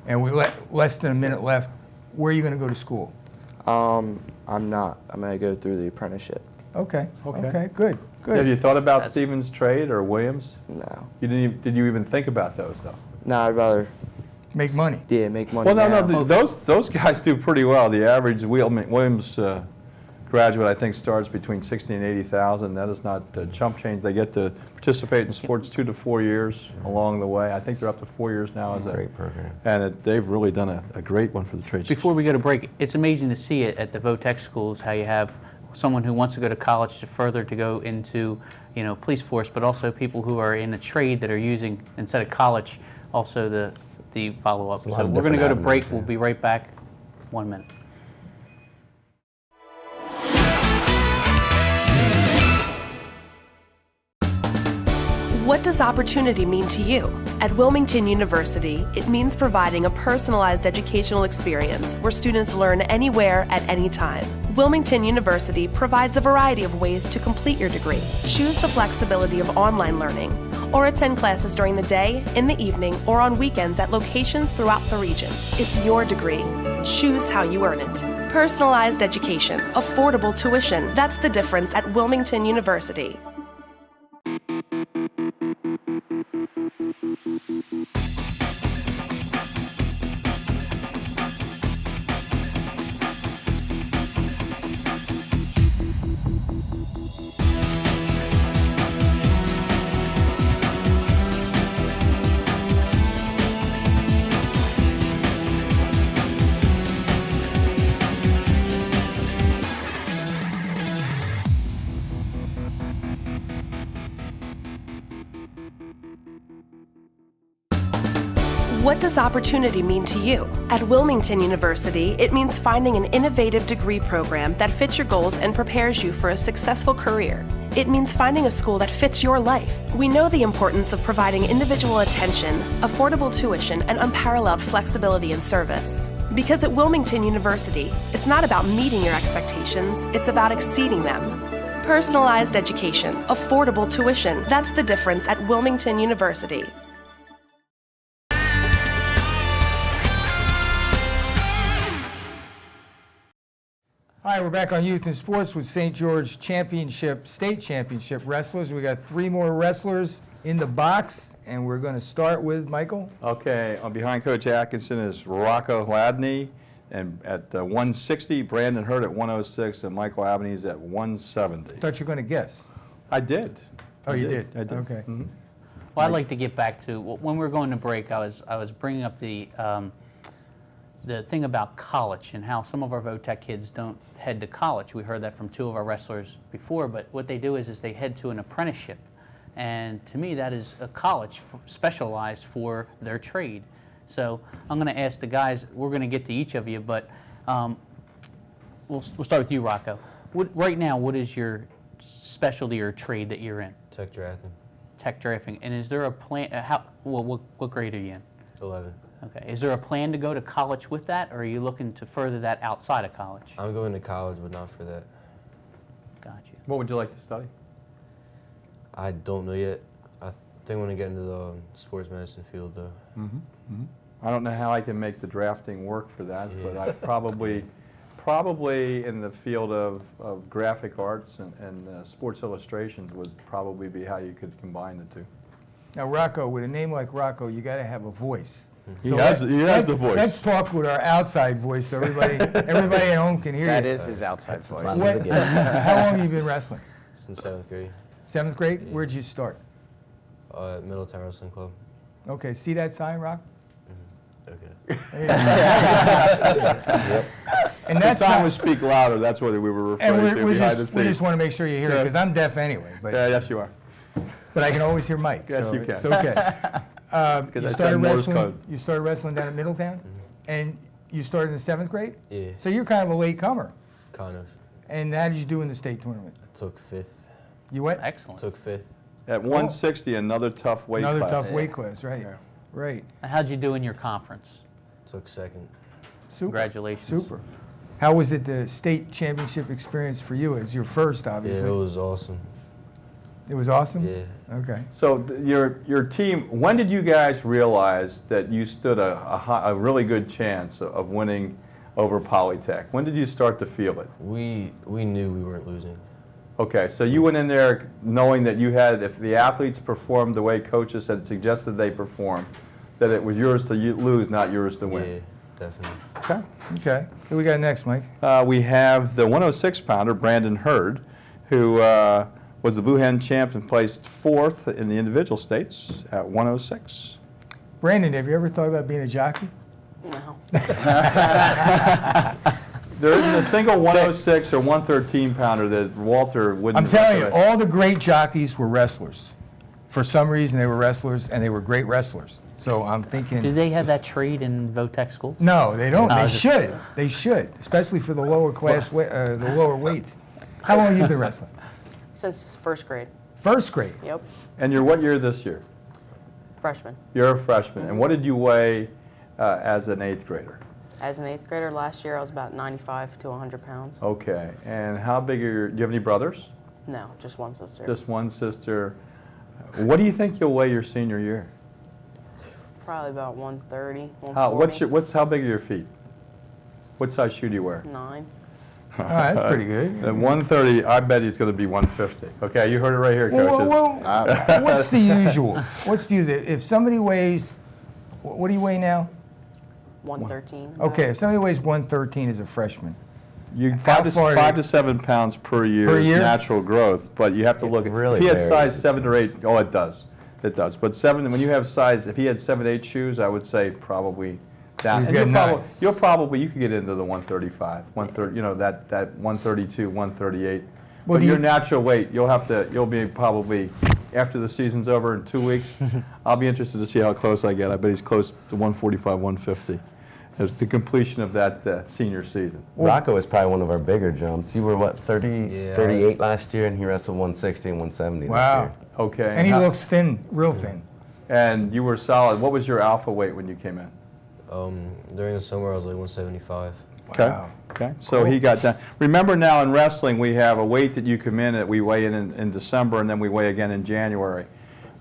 Speaker 2: And we less than a minute left. Where are you going to go to school?
Speaker 15: I'm not. I'm gonna go through the apprenticeship.
Speaker 2: Okay.
Speaker 4: Okay.
Speaker 2: Okay. Good.
Speaker 4: Have you thought about Stevens Trade or Williams?
Speaker 15: No.
Speaker 4: You didn't. Did you even think about those though?
Speaker 15: No, I'd rather.
Speaker 2: Make money.
Speaker 15: Yeah, make money.
Speaker 4: Well,
Speaker 15: now.
Speaker 4: no. Those guys do pretty well. The average Williams graduate, I think, starts between 60 and 80,000. That is not chump change. They get to participate in sports 2 to 4 years along the way. I think they're up to 4 years now as a
Speaker 5: Great program.
Speaker 4: And they've really done a great one for the trade.
Speaker 3: Before we go to break, it's amazing to see it at the Votech schools, how you have someone who wants to go to college to go into, police force, but also people who are in a trade that are using, instead of college, also the follow-up.
Speaker 5: a lot
Speaker 3: So
Speaker 5: of
Speaker 3: we're going to go to
Speaker 5: different
Speaker 3: break.
Speaker 5: avenues,
Speaker 3: We'll be right back. 1 minute.
Speaker 16: What does opportunity mean to you? At Wilmington University, it means providing a personalized educational experience where students learn anywhere at any time. Wilmington University provides a variety of ways to complete your degree. Choose the flexibility of online learning, or attend classes during the day, in the evening, or on weekends at locations throughout the region. It's your degree. Choose how you earn it. Personalized education, affordable tuition. That's the difference at Wilmington University. What does opportunity mean to you? At Wilmington University, it means finding an innovative degree program that fits your goals and prepares you for a successful career. It means finding a school that fits your life. We know the importance of providing individual attention, affordable tuition, and unparalleled flexibility in service. Because at Wilmington University, it's not about meeting your expectations, it's about exceeding them. Personalized education, affordable tuition, that's the difference at Wilmington University.
Speaker 2: Hi, we're back on Youth in Sports with St. George State Championship wrestlers. We got 3 more wrestlers in the box, and we're going to start with Michael.
Speaker 4: Okay, behind Coach Atkinson is Rocco Hladney, and at 160, Brandon Hurt at 106, and Michael Abney's at 170.
Speaker 2: I thought you were going to guess.
Speaker 4: I did.
Speaker 2: Oh, you did?
Speaker 4: I did.
Speaker 2: Okay.
Speaker 4: Mm-hmm.
Speaker 3: Well, I'd like to get back to when we were going to break. I was bringing up the the thing about college and how some of our VOTEC kids don't head to college. We heard that from 2 of our wrestlers before, but what they do is they head to an apprenticeship. And to me, that is a college specialized for their trade. So I'm going to ask the guys, we're going to get to each of you, but we'll start with you, Rocco. Right now, what is your specialty or trade that you're in?
Speaker 17: Tech drafting.
Speaker 3: Tech drafting. And is there a plan, what grade are you in?
Speaker 17: 11th.
Speaker 3: Okay. Is there a plan to go to college with that, or are you looking to further that outside of college?
Speaker 17: I'm going to college, but not for that.
Speaker 3: Gotcha.
Speaker 4: What would you like to study?
Speaker 17: I don't know yet. I think I'm going to get into the sports medicine field, though.
Speaker 4: I don't know how I can make the drafting work for that, but I probably in the field of graphic arts and sports illustrations would probably be how you could combine the two.
Speaker 2: Now, Rocco, with a name like Rocco, you got to have a voice.
Speaker 4: He has the voice.
Speaker 2: Let's talk with our outside voice so everybody at home can hear
Speaker 6: That
Speaker 2: you.
Speaker 6: is his outside voice.
Speaker 2: How long have you been wrestling?
Speaker 17: Since 7th grade.
Speaker 2: 7th grade? Yeah. Where'd you start?
Speaker 17: At Middletown Wrestling Club.
Speaker 2: Okay, see that sign, Rock?
Speaker 17: Okay.
Speaker 2: Yep. And
Speaker 4: the sign would speak louder. That's what we were referring to behind the scenes.
Speaker 2: We just want to make sure you hear it, because I'm deaf anyway. But,
Speaker 4: yes, you are.
Speaker 2: But I can always hear Mike.
Speaker 4: Yes,
Speaker 2: so
Speaker 4: you can.
Speaker 2: It's okay. You started wrestling down at Middletown? And you started in the 7th grade?
Speaker 17: Yeah.
Speaker 2: So you're kind of a late comer.
Speaker 17: Kind of.
Speaker 2: And how did you do in the state tournament?
Speaker 17: I took 5th.
Speaker 2: You what?
Speaker 3: Excellent.
Speaker 17: Took 5th.
Speaker 4: At 160, another tough weight class.
Speaker 2: Another tough weight class, right.
Speaker 4: Yeah.
Speaker 2: Right.
Speaker 3: And how'd you do in your conference?
Speaker 17: Took 2nd.
Speaker 2: Super.
Speaker 3: Congratulations.
Speaker 2: Super. How was it, the state championship experience for you? It's your first, obviously.
Speaker 17: Yeah, it was awesome.
Speaker 2: It was awesome?
Speaker 17: Yeah.
Speaker 2: Okay.
Speaker 4: So your team, when did you guys realize that you stood a really good chance of winning over Polytech? When did you start to feel it?
Speaker 17: We knew we weren't losing.
Speaker 4: Okay, so you went in there knowing that you had, if the athletes performed the way coaches had suggested they perform, that it was yours to lose, not yours to win.
Speaker 17: Yeah, definitely.
Speaker 4: Okay.
Speaker 2: Okay. Who we got next, Mike?
Speaker 4: We have the 106-pounder, Brandon Hurd, who was the Blue Hen champ and placed 4th in the individual states at 106.
Speaker 2: Brandon, have you ever thought about being a jockey?
Speaker 13: No.
Speaker 4: There isn't a single 106 or 113-pounder that Walter wouldn't.
Speaker 2: I'm telling you, all the great jockeys were wrestlers. For some reason, they were wrestlers, and they were great wrestlers. So I'm thinking.
Speaker 3: Do they have that trade in VOTEC school?
Speaker 2: No, they don't.
Speaker 3: No,
Speaker 2: They should. They should, especially for the lower class, the lower weights. How long have you been wrestling?
Speaker 13: Since 1st grade.
Speaker 2: 1st grade.
Speaker 13: Yep.
Speaker 4: And you're what year this year?
Speaker 13: Freshman.
Speaker 4: You're a freshman. And what did you weigh as an 8th grader?
Speaker 13: As an 8th grader last year, I was about 95 to 100 pounds.
Speaker 4: Okay. And how big are do you have any brothers?
Speaker 13: No, just one sister.
Speaker 4: Just one sister. What do you think you'll weigh your senior year?
Speaker 13: Probably about 130, 140.
Speaker 4: How big are your feet? What size shoe do you wear?
Speaker 13: 9.
Speaker 2: Oh, that's pretty good.
Speaker 4: At 130, I bet he's going to be 150. Okay, you heard it right here, coaches.
Speaker 2: Well, what's the usual? What's the usual? If somebody weighs, what do you weigh now?
Speaker 13: 113.
Speaker 2: Okay, if somebody weighs 113 as a freshman.
Speaker 4: You 5 to 7 pounds per year is natural growth, but you have to look at
Speaker 5: really
Speaker 4: if he had
Speaker 5: varies.
Speaker 4: size 7 or 8. Oh, it does. It does. But 7, when you have size, if he had 7, 8 shoes, I would say probably down.
Speaker 2: He's
Speaker 4: And
Speaker 2: got
Speaker 4: you could get into the 135, 130. You know that 132, 138.
Speaker 2: Well,
Speaker 4: But your natural weight, you'll be probably after the season's over in 2 weeks. I'll be interested to see how close I get. I bet he's close to 145, 150. As the completion of that senior season.
Speaker 5: Rocco is probably one of our bigger jumps. You were, what, 38 last year, and he wrestled 160 and 170 this year.
Speaker 4: Okay.
Speaker 2: And he looks thin, real thin.
Speaker 4: And you were solid. What was your alpha weight when you came in?
Speaker 17: During the summer, I was like 175.
Speaker 4: Okay.
Speaker 2: Wow.
Speaker 4: Okay. So he got down. Remember now in wrestling, we have a weight that you come in at. We weigh in December, and then we weigh again in January.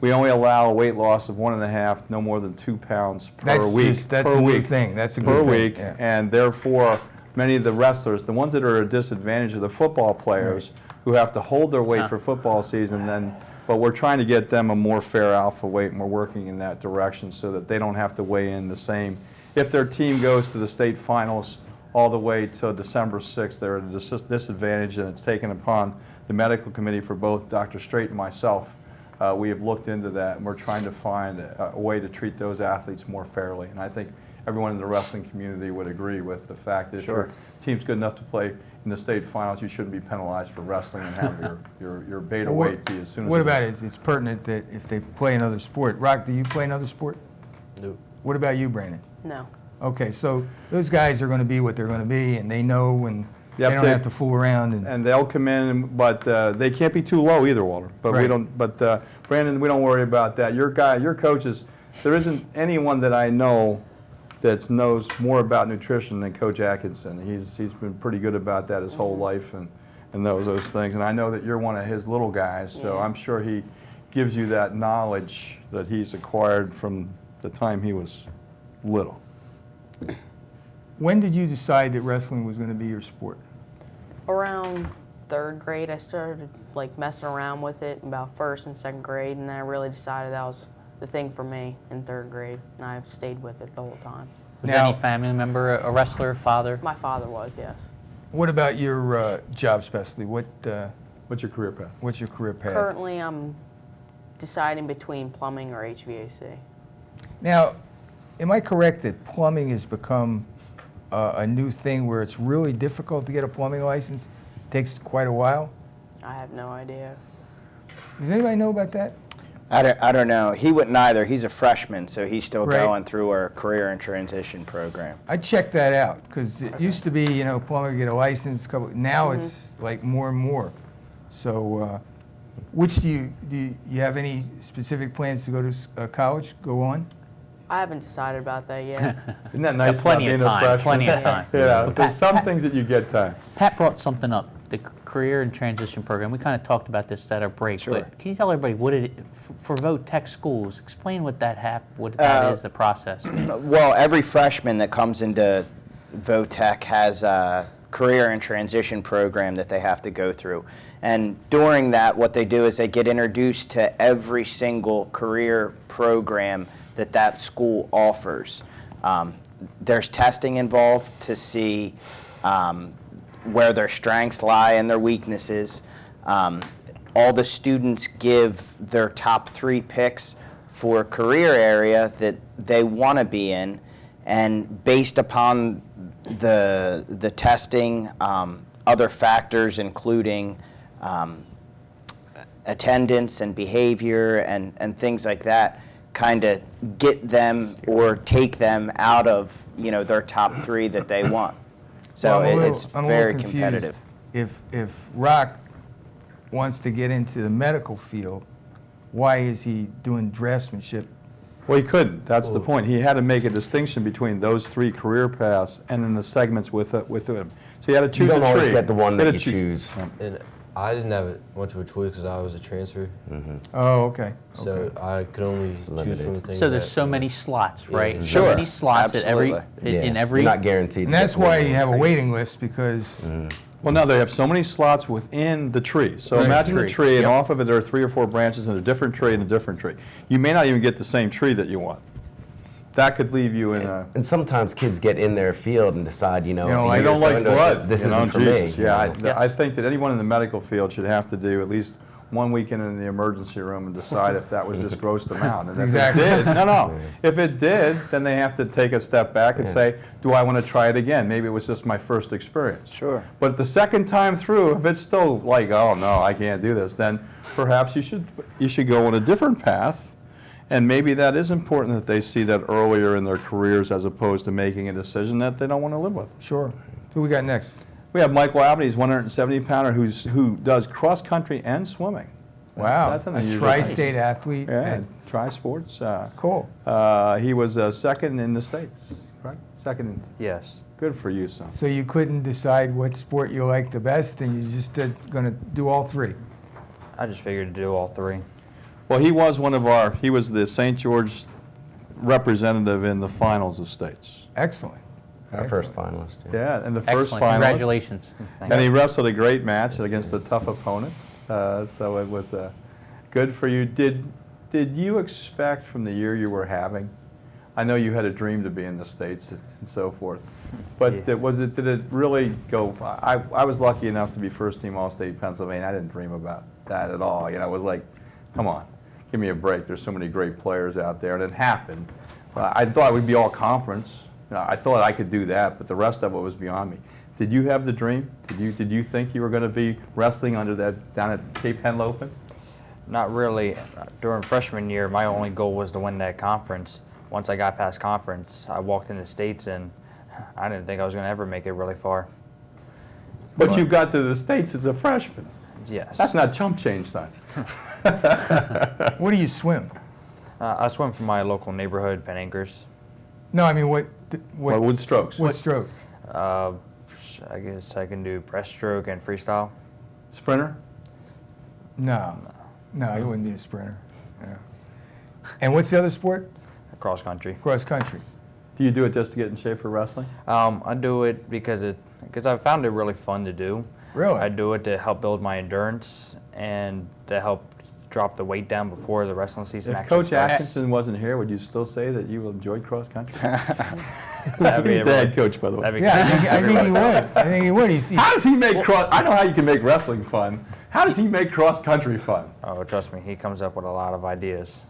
Speaker 4: We only allow a weight loss of 1.5, no more than 2 pounds per week.
Speaker 2: That's a new thing. That's a good
Speaker 4: per
Speaker 2: thing.
Speaker 4: week,
Speaker 2: Yeah.
Speaker 4: and therefore many of the wrestlers, the ones that are at a disadvantage, are the football players who have to hold their weight for football season. But we're trying to get them a more fair alpha weight, and we're working in that direction so that they don't have to weigh in the same. If their team goes to the state finals all the way till December 6th, they're at a disadvantage, and it's taken upon the medical committee for both Dr. Strait and myself. We have looked into that, and we're trying to find a way to treat those athletes more fairly. And I think everyone in the wrestling community would agree with the fact that if your team's good enough to play in the state finals, you shouldn't be penalized for wrestling and have your beta weight be as soon as.
Speaker 2: What about it? It's pertinent that if they play another sport. Rock, do you play another sport?
Speaker 17: Nope.
Speaker 2: What about you, Brandon?
Speaker 13: No.
Speaker 2: Okay, so those guys are going to be what they're going to be, and they know, and they don't have to fool around.
Speaker 4: And they'll come in, but they can't be too low either, Walter. But we don't. But Brandon, we don't worry about that. Your coaches. There isn't anyone that I know that knows more about nutrition than Coach Atkinson. He's been pretty good about that his whole life and knows those things. And I know that you're one of his little guys, so I'm sure he gives you that knowledge that he's acquired from the time he was little.
Speaker 2: When did you decide that wrestling was going to be your sport?
Speaker 18: Around 3rd grade, I started like messing around with it about 1st and 2nd grade, and then I really decided that was the thing for me in 3rd grade, and I've stayed with it the whole time.
Speaker 3: Was any family member a wrestler, father?
Speaker 18: My father was, yes.
Speaker 2: What about your job specialty? What's
Speaker 4: your career path?
Speaker 2: What's your career path?
Speaker 18: Currently, I'm deciding between plumbing or HVAC.
Speaker 2: Now, am I correct that plumbing has become a new thing where it's really difficult to get a plumbing license? It takes quite a while?
Speaker 18: I have no idea.
Speaker 2: Does anybody know about that?
Speaker 6: I don't know. He wouldn't either. He's a freshman, so he's still going through our career and transition program.
Speaker 2: I checked that out because it used to be, you know, plumber get a license. Now it's like more and more. So, which do you have any specific plans to go to college? Go on?
Speaker 18: I haven't decided about that yet.
Speaker 4: Isn't that nice?
Speaker 3: Plenty of time. Plenty of time.
Speaker 4: Yeah, there's some things that you get time.
Speaker 3: Pat brought something up. The career and transition program. We kind of talked about this at our break. But can you tell everybody what it for VOTech schools? Explain what that is, the process.
Speaker 6: Well, every freshman that comes into VOTech has a career and transition program that they have to go through. And during that, what they do is they get introduced to every single career program that school offers. There's testing involved to see where their strengths lie and their weaknesses. All the students give their top 3 picks for a career area that they want to be in, and based upon the testing, other factors including attendance and behavior and things like that, kind of get them or take them out of their top 3 that they want. So it's very competitive.
Speaker 2: If Rock wants to get into the medical field, why is he doing draftsmanship?
Speaker 4: Well, he couldn't. That's the point. He had to make a distinction between those 3 career paths and then the segments with him. So he had to choose a tree.
Speaker 5: You don't always get the one that you choose.
Speaker 17: And I didn't have much of a choice because I was a transfer.
Speaker 2: Oh, okay.
Speaker 17: So I could only choose from the things.
Speaker 3: So there's so many slots, right?
Speaker 17: Yeah.
Speaker 3: So many slots at every in every.
Speaker 5: You're not guaranteed.
Speaker 2: And that's why you have a waiting list, because.
Speaker 4: Well, no, they have so many slots within the tree. So imagine the tree, and off of it there are 3 or 4 branches in a different tree and a different tree. You may not even get the same tree that you want. That could leave you in a...
Speaker 5: And sometimes kids get in their field and decide,
Speaker 4: I don't like blood.
Speaker 5: This isn't for me.
Speaker 4: Yeah, I think that anyone in the medical field should have to do at least one weekend in the emergency room and decide if that was just grossed them out. And if it did, if it did, then they have to take a step back and say, do I want to try it again? Maybe it was just my first experience.
Speaker 6: Sure.
Speaker 4: But the second time through, if it's still like, oh no, I can't do this, then perhaps you should go on a different path. And maybe that is important that they see that earlier in their careers as opposed to making a decision that they don't want to live with.
Speaker 2: Sure. Who we got next?
Speaker 4: We have Michael Abney. He's 170-pounder who does cross country and swimming.
Speaker 2: Wow.
Speaker 4: That's an
Speaker 2: a
Speaker 4: unusual
Speaker 2: tri-state athlete.
Speaker 4: Yeah, tri-sports.
Speaker 2: Cool.
Speaker 4: He was second in the States, correct? Second in...
Speaker 14: Yes.
Speaker 4: Good for you, son.
Speaker 2: So you couldn't decide what sport you liked the best, and you just going to do all 3?
Speaker 14: I just figured to do all 3.
Speaker 4: Well, he was he was the St. George representative in the finals of states.
Speaker 2: Excellent.
Speaker 5: Our first finalist.
Speaker 4: Yeah, and the first finalist.
Speaker 3: Congratulations.
Speaker 4: And he wrestled a great match against a tough opponent. So it was good for you. Did you expect from the year you were having? I know you had a dream to be in the States and so forth, but did it really go? I was lucky enough to be first team All-State Pennsylvania. I didn't dream about that at all. It was like, come on, give me a break. There's so many great players out there, and it happened. I thought we'd be all conference. I thought I could do that, but the rest of it was beyond me. Did you have the dream? Did you think you were going to be wrestling under that down at Cape Henlopen?
Speaker 19: Not really. During freshman year, my only goal was to win that conference. Once I got past conference, I walked in the States, and I didn't think I was going to ever make it really far.
Speaker 4: But you got to the States as a freshman.
Speaker 19: Yes.
Speaker 4: That's not chump change, son.
Speaker 2: What do you swim?
Speaker 19: I swim for my local neighborhood, Penn Anchors.
Speaker 2: No, I mean, what
Speaker 4: strokes?
Speaker 2: What stroke?
Speaker 19: I guess I can do breaststroke and freestyle.
Speaker 4: Sprinter?
Speaker 2: No, you wouldn't be a sprinter. Yeah. And what's the other sport?
Speaker 19: Cross country.
Speaker 2: Cross country.
Speaker 4: Do you do it just to get in shape for wrestling?
Speaker 19: I do it because I found it really fun to do.
Speaker 2: Really?
Speaker 19: I do it to help build my endurance and to help drop the weight down before the wrestling season
Speaker 4: If
Speaker 19: actually
Speaker 4: Coach
Speaker 19: starts.
Speaker 4: Atkinson wasn't here, would you still say that you enjoyed cross country?
Speaker 19: That'd be
Speaker 4: He's the head coach, by the way.
Speaker 2: I think he would. I think he would.
Speaker 4: How does he make cross? I know how you can make wrestling fun. How does he make cross country fun?
Speaker 19: Oh, trust me, he comes up with a lot of ideas.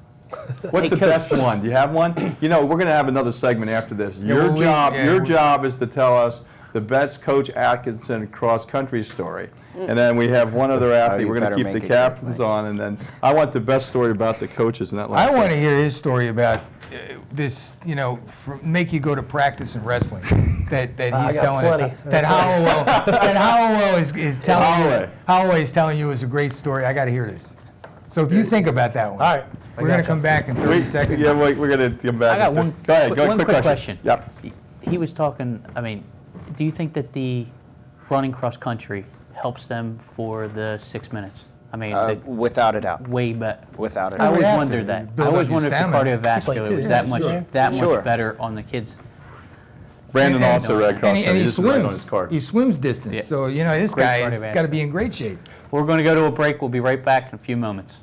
Speaker 4: What's the best one? Do you have one? You know, we're going to have another segment after this. Your job is to tell us the best Coach Atkinson cross country story. And then we have one other athlete. We're going to keep the captains on, and then I want the best story about the coaches in that last
Speaker 2: I want to
Speaker 4: segment.
Speaker 2: hear his story about this, make you go to practice in wrestling. That he's telling us. That Holloway is telling you. Holloway is telling you is a great story. I got to hear this. So if you think about that one.
Speaker 7: All right.
Speaker 2: We're going to come back in 30 seconds.
Speaker 4: Yeah, we're going to come back.
Speaker 3: I got one.
Speaker 4: Go ahead.
Speaker 3: One quick question.
Speaker 4: Yep.
Speaker 3: He was talking. I mean, do you think that the running cross country helps them for the 6 minutes? I mean,
Speaker 6: without a doubt.
Speaker 3: Way better.
Speaker 6: Without a
Speaker 3: I
Speaker 6: doubt.
Speaker 3: always wondered that. I always wondered if the cardiovascular was that much better on the kids.
Speaker 4: Brandon also ran cross country.
Speaker 2: And he
Speaker 4: This is right on his
Speaker 2: swims.
Speaker 4: card.
Speaker 2: He swims distance.
Speaker 3: Yeah.
Speaker 2: So, this
Speaker 3: Great
Speaker 2: guy has
Speaker 3: cardiovascular.
Speaker 2: got to be in great shape.
Speaker 3: We're going to go to a break. We'll be right back in a few moments.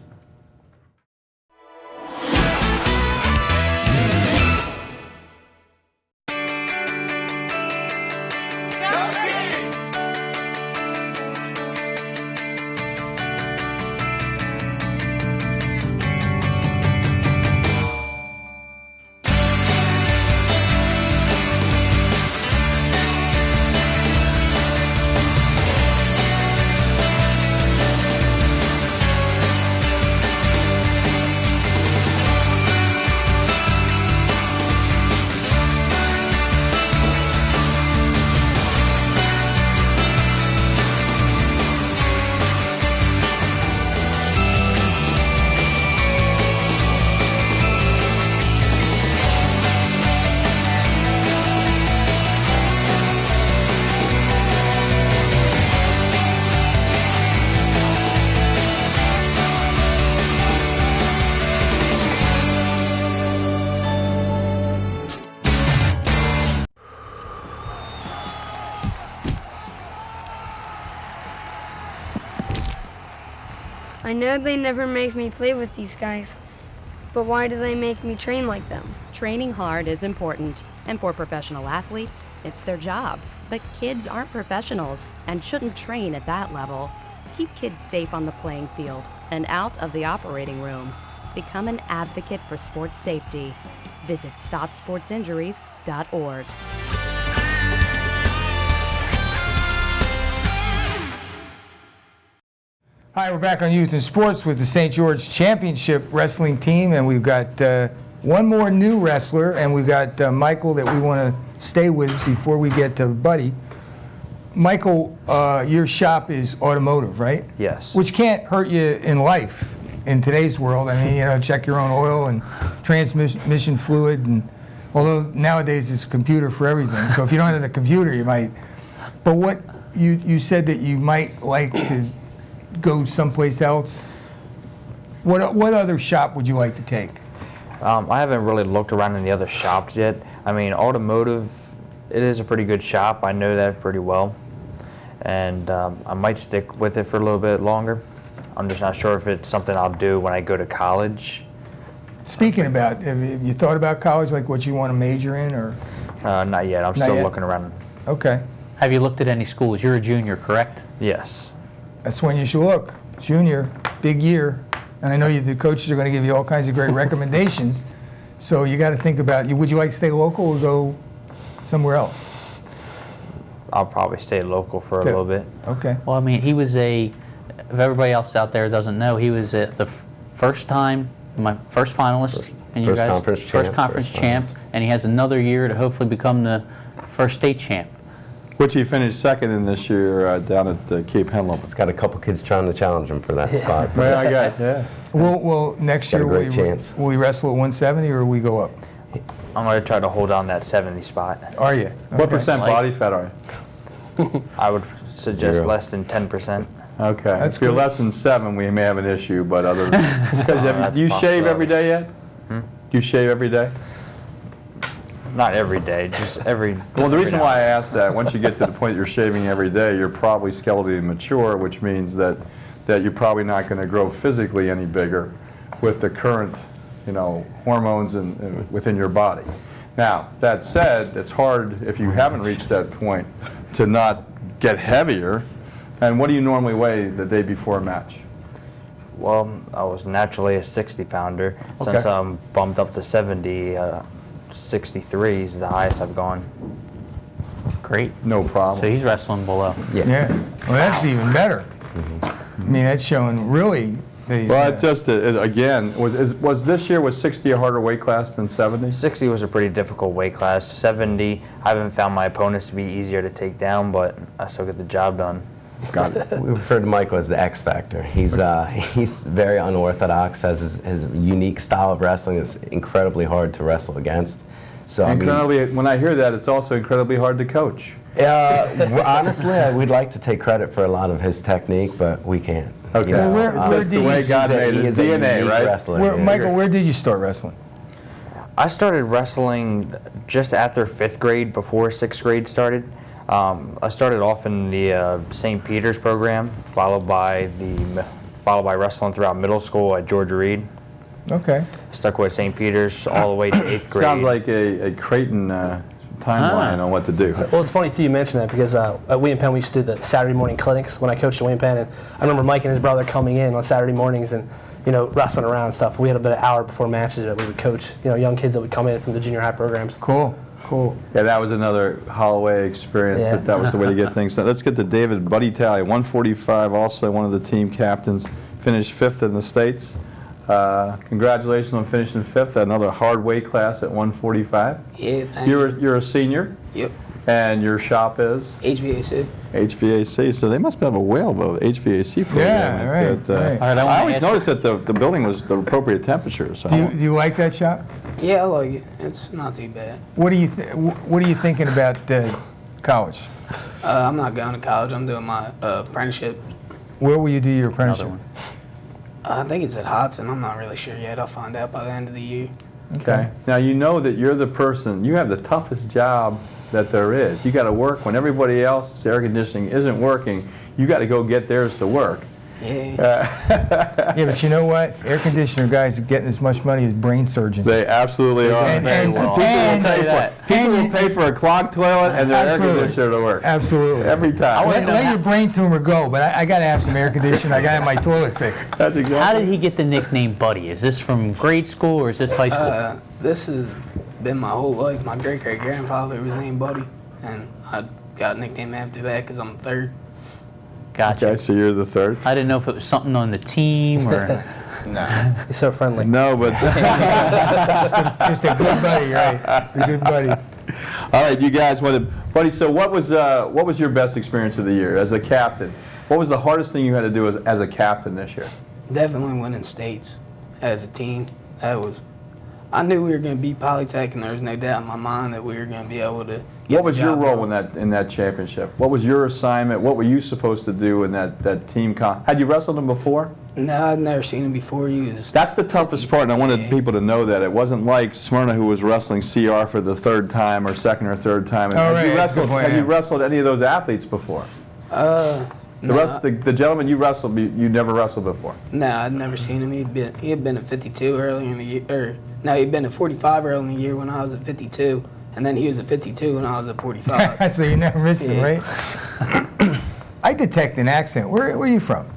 Speaker 9: I know they never make me play with these guys, but why do they make me train like them?
Speaker 12: Training hard is important, and for professional athletes, it's their job. But kids aren't professionals and shouldn't train at that level. Keep kids safe on the playing field and out of the operating room. Become an advocate for sports safety. Visit StopSportsInjuries.org.
Speaker 2: Hi, we're back on Youth in Sports with the St. George Championship Wrestling Team, and we've got one more new wrestler, and we've got Michael that we want to stay with before we get to Buddy. Michael, your shop is automotive, right?
Speaker 19: Yes.
Speaker 2: Which can't hurt you in life in today's world. I mean, check your own oil and transmission fluid, and although nowadays it's a computer for everything, so if you don't have a computer, you might. But what you said that you might like to go someplace else. What other shop would you like to take?
Speaker 19: I haven't really looked around in the other shops yet. I mean, automotive, it is a pretty good shop. I know that pretty well. And I might stick with it for a little bit longer. I'm just not sure if it's something I'll do when I go to college.
Speaker 2: Speaking about, have you thought about college, like what you want to major in, or?
Speaker 19: Not yet. I'm still looking around.
Speaker 2: Okay.
Speaker 3: Have you looked at any schools? You're a junior, correct?
Speaker 19: Yes.
Speaker 2: That's when you should look. Junior, big year. And I know the coaches are going to give you all kinds of great recommendations. So you got to think about, would you like to stay local or go somewhere else?
Speaker 19: I'll probably stay local for a
Speaker 2: Okay.
Speaker 19: little bit.
Speaker 2: Okay.
Speaker 3: Well, I mean, he was if everybody else out there doesn't know, he was the first finalist. And
Speaker 5: First conference
Speaker 3: first
Speaker 5: champ,
Speaker 3: conference
Speaker 5: first
Speaker 3: champ, and he has another year to hopefully become the first state champ.
Speaker 4: Which he finished second in this year down at Cape Henlopen.
Speaker 5: He's got a couple kids trying to challenge him for that spot.
Speaker 4: Well, I got, yeah.
Speaker 2: Well, next
Speaker 5: Got a
Speaker 2: year
Speaker 5: great chance.
Speaker 2: will we wrestle at 170 or will we go up?
Speaker 19: I'm going to try to hold on that 70 spot.
Speaker 2: Are you?
Speaker 4: What
Speaker 2: Okay.
Speaker 4: percent body fat are you?
Speaker 19: I would suggest
Speaker 5: 0.
Speaker 19: less than 10%.
Speaker 4: Okay.
Speaker 2: That's
Speaker 4: if you're
Speaker 2: cool.
Speaker 4: less than 7, we may have an issue, but other than...
Speaker 19: that's
Speaker 4: Do you shave every day yet?
Speaker 19: Hmm?
Speaker 4: Do you shave every day?
Speaker 19: Not every day, just every...
Speaker 4: Well, the
Speaker 19: every
Speaker 4: reason
Speaker 19: now
Speaker 4: why I
Speaker 19: and
Speaker 4: asked that, once you get to the point you're shaving every day, you're probably skeletally mature, which means that you're probably not going to grow physically any bigger with the current, hormones within your body. Now, that said, it's hard if you haven't reached that point to not get heavier. And what do you normally weigh the day before a match?
Speaker 19: Well, I was naturally a 60-pounder.
Speaker 4: Okay.
Speaker 19: Since I'm bumped up to 70, 63 is the highest I've gone.
Speaker 3: Great.
Speaker 4: No problem.
Speaker 3: So he's wrestling below.
Speaker 2: Yeah. Well, that's even better. I mean, that's showing really that he's
Speaker 4: Well, it just, again, was this year, was 60 a harder weight class than 70?
Speaker 19: 60 was a pretty difficult weight class. 70, I haven't found my opponents to be easier to take down, but I still get the job done.
Speaker 4: Got it.
Speaker 5: We refer to Michael as the X Factor. He's very unorthodox, has his unique style of wrestling. It's incredibly hard to wrestle against. So
Speaker 4: When I hear that, it's also incredibly hard to coach.
Speaker 5: Honestly, we'd like to take credit for a lot of his technique, but we can't.
Speaker 4: Okay.
Speaker 2: Well, where
Speaker 4: That's
Speaker 2: did
Speaker 4: the way
Speaker 2: you-
Speaker 4: God made
Speaker 5: he
Speaker 4: it.
Speaker 5: is a
Speaker 4: DNA,
Speaker 5: unique
Speaker 4: right?
Speaker 5: wrestler.
Speaker 2: Michael, where did you start wrestling?
Speaker 19: I started wrestling just after 5th grade, before 6th grade started. I started off in the St. Peter's program, followed by wrestling throughout middle school at Georgia Reed.
Speaker 2: Okay.
Speaker 19: Stuck with St. Peter's all the way to 8th grade.
Speaker 4: Sounds like a Creighton timeline on what to do.
Speaker 7: Well, it's funny too you mention that because at William Penn we used to do the Saturday morning clinics when I coached at William Penn, and I remember Mike and his brother coming in on Saturday mornings and wrestling around and stuff. We had about an hour before matches that we would coach young kids that would come in from the junior high programs.
Speaker 2: Cool.
Speaker 4: Yeah, that was another Holloway experience.
Speaker 7: Yeah.
Speaker 4: That was the way to get things done. Let's get to David Buddy Talley, 145, also one of the team captains, finished 5th in the States. Congratulations on finishing 5th, another hard weight class at 145.
Speaker 20: Yeah,
Speaker 4: You're a senior?
Speaker 20: Yep.
Speaker 4: And your shop is?
Speaker 20: HVAC.
Speaker 4: HVAC. So they must have a whale of a HVAC program.
Speaker 2: right.
Speaker 4: I always noticed that the building was the appropriate temperature. So
Speaker 2: Do you like that shop?
Speaker 20: Yeah, I like it. It's not too bad.
Speaker 2: What are you thinking about college?
Speaker 20: I'm not going to college. I'm doing my apprenticeship.
Speaker 2: Where will you do your apprenticeship?
Speaker 20: I think it's at Hodson. I'm not really sure yet. I'll find out by the end of the year.
Speaker 4: Okay. Now you know that you're the person, you have the toughest job that there is. You got to work when everybody else's air conditioning isn't working. You got to go get theirs to work.
Speaker 20: Yeah.
Speaker 2: Yeah, but you know what? Air conditioner guys are getting as much money as brain surgeons.
Speaker 4: They absolutely are. People will pay for a clogged toilet and their air conditioner to work.
Speaker 2: Absolutely.
Speaker 4: Every time.
Speaker 2: Let your brain tumor go, but I got to have some air conditioning. I got to have my toilet fixed.
Speaker 4: That's exactly.
Speaker 3: How did he get the nickname Buddy? Is this from grade school or is this high school?
Speaker 20: This has been my whole life. My great-great-grandfather was named Buddy, and I got a nickname after that because I'm third.
Speaker 3: Gotcha.
Speaker 4: Okay, so you're the third?
Speaker 3: I didn't know if it was something on the team or...
Speaker 20: No.
Speaker 7: He's so friendly.
Speaker 4: No, but...
Speaker 2: just a good buddy, right? Just a good buddy.
Speaker 4: All right, you guys Buddy, so what was your best experience of the year as a captain? What was the hardest thing you had to do as a captain this year?
Speaker 20: Definitely winning states as a team. I knew we were going to beat Polytech, and there was no doubt in my mind that we were going to be able to get
Speaker 4: What was
Speaker 20: the
Speaker 4: your
Speaker 20: job
Speaker 4: role
Speaker 20: done.
Speaker 4: in that championship? What was your assignment? What were you supposed to do in that team Had you wrestled him before?
Speaker 20: No, I'd never seen him before.
Speaker 4: That's the toughest part, and I wanted people to know that. It wasn't like Smyrna, who was wrestling CR for the third time or second or third time. Have you wrestled any of those athletes before? The gentleman you wrestled, you never wrestled before?
Speaker 20: No, I'd never seen him. He had been at 52 early in the year. He'd been at 45 early in the year when I was at 52, and then he was at 52 when I was at 45.
Speaker 2: So you never missed him, right? I detect an accent. Where are you from?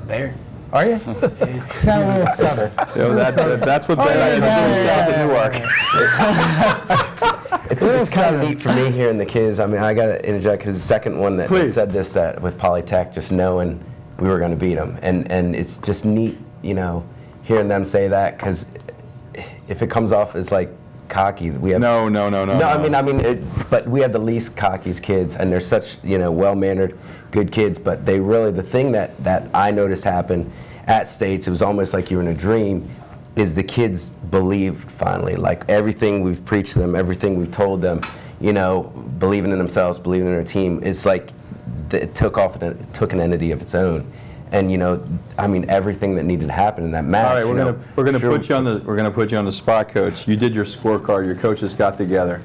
Speaker 20: Bear.
Speaker 2: Are you? Sound a little southern.
Speaker 4: That's what they do south of Newark.
Speaker 5: It's kind of neat for me hearing the kids. I mean, I got to interject because the second one that said this, that with Polytech, just knowing we were going to beat them. And it's just neat, you know, hearing them say that, because if it comes off as like cocky, we have
Speaker 4: no.
Speaker 5: I mean, but we have the least cockiest kids, and they're such, you know, well-mannered, good kids. But they really, the thing that I noticed happen at States, it was almost like you were in a dream, is the kids believed finally. Like everything we've preached to them, everything we've told them, you know, believing in themselves, believing in their team. It's like it took an entity of its own. And you know, I mean, everything that needed to happen in that match.
Speaker 4: All right, we're gonna put you on the spot, Coach. You did your scorecard. Your coaches got together,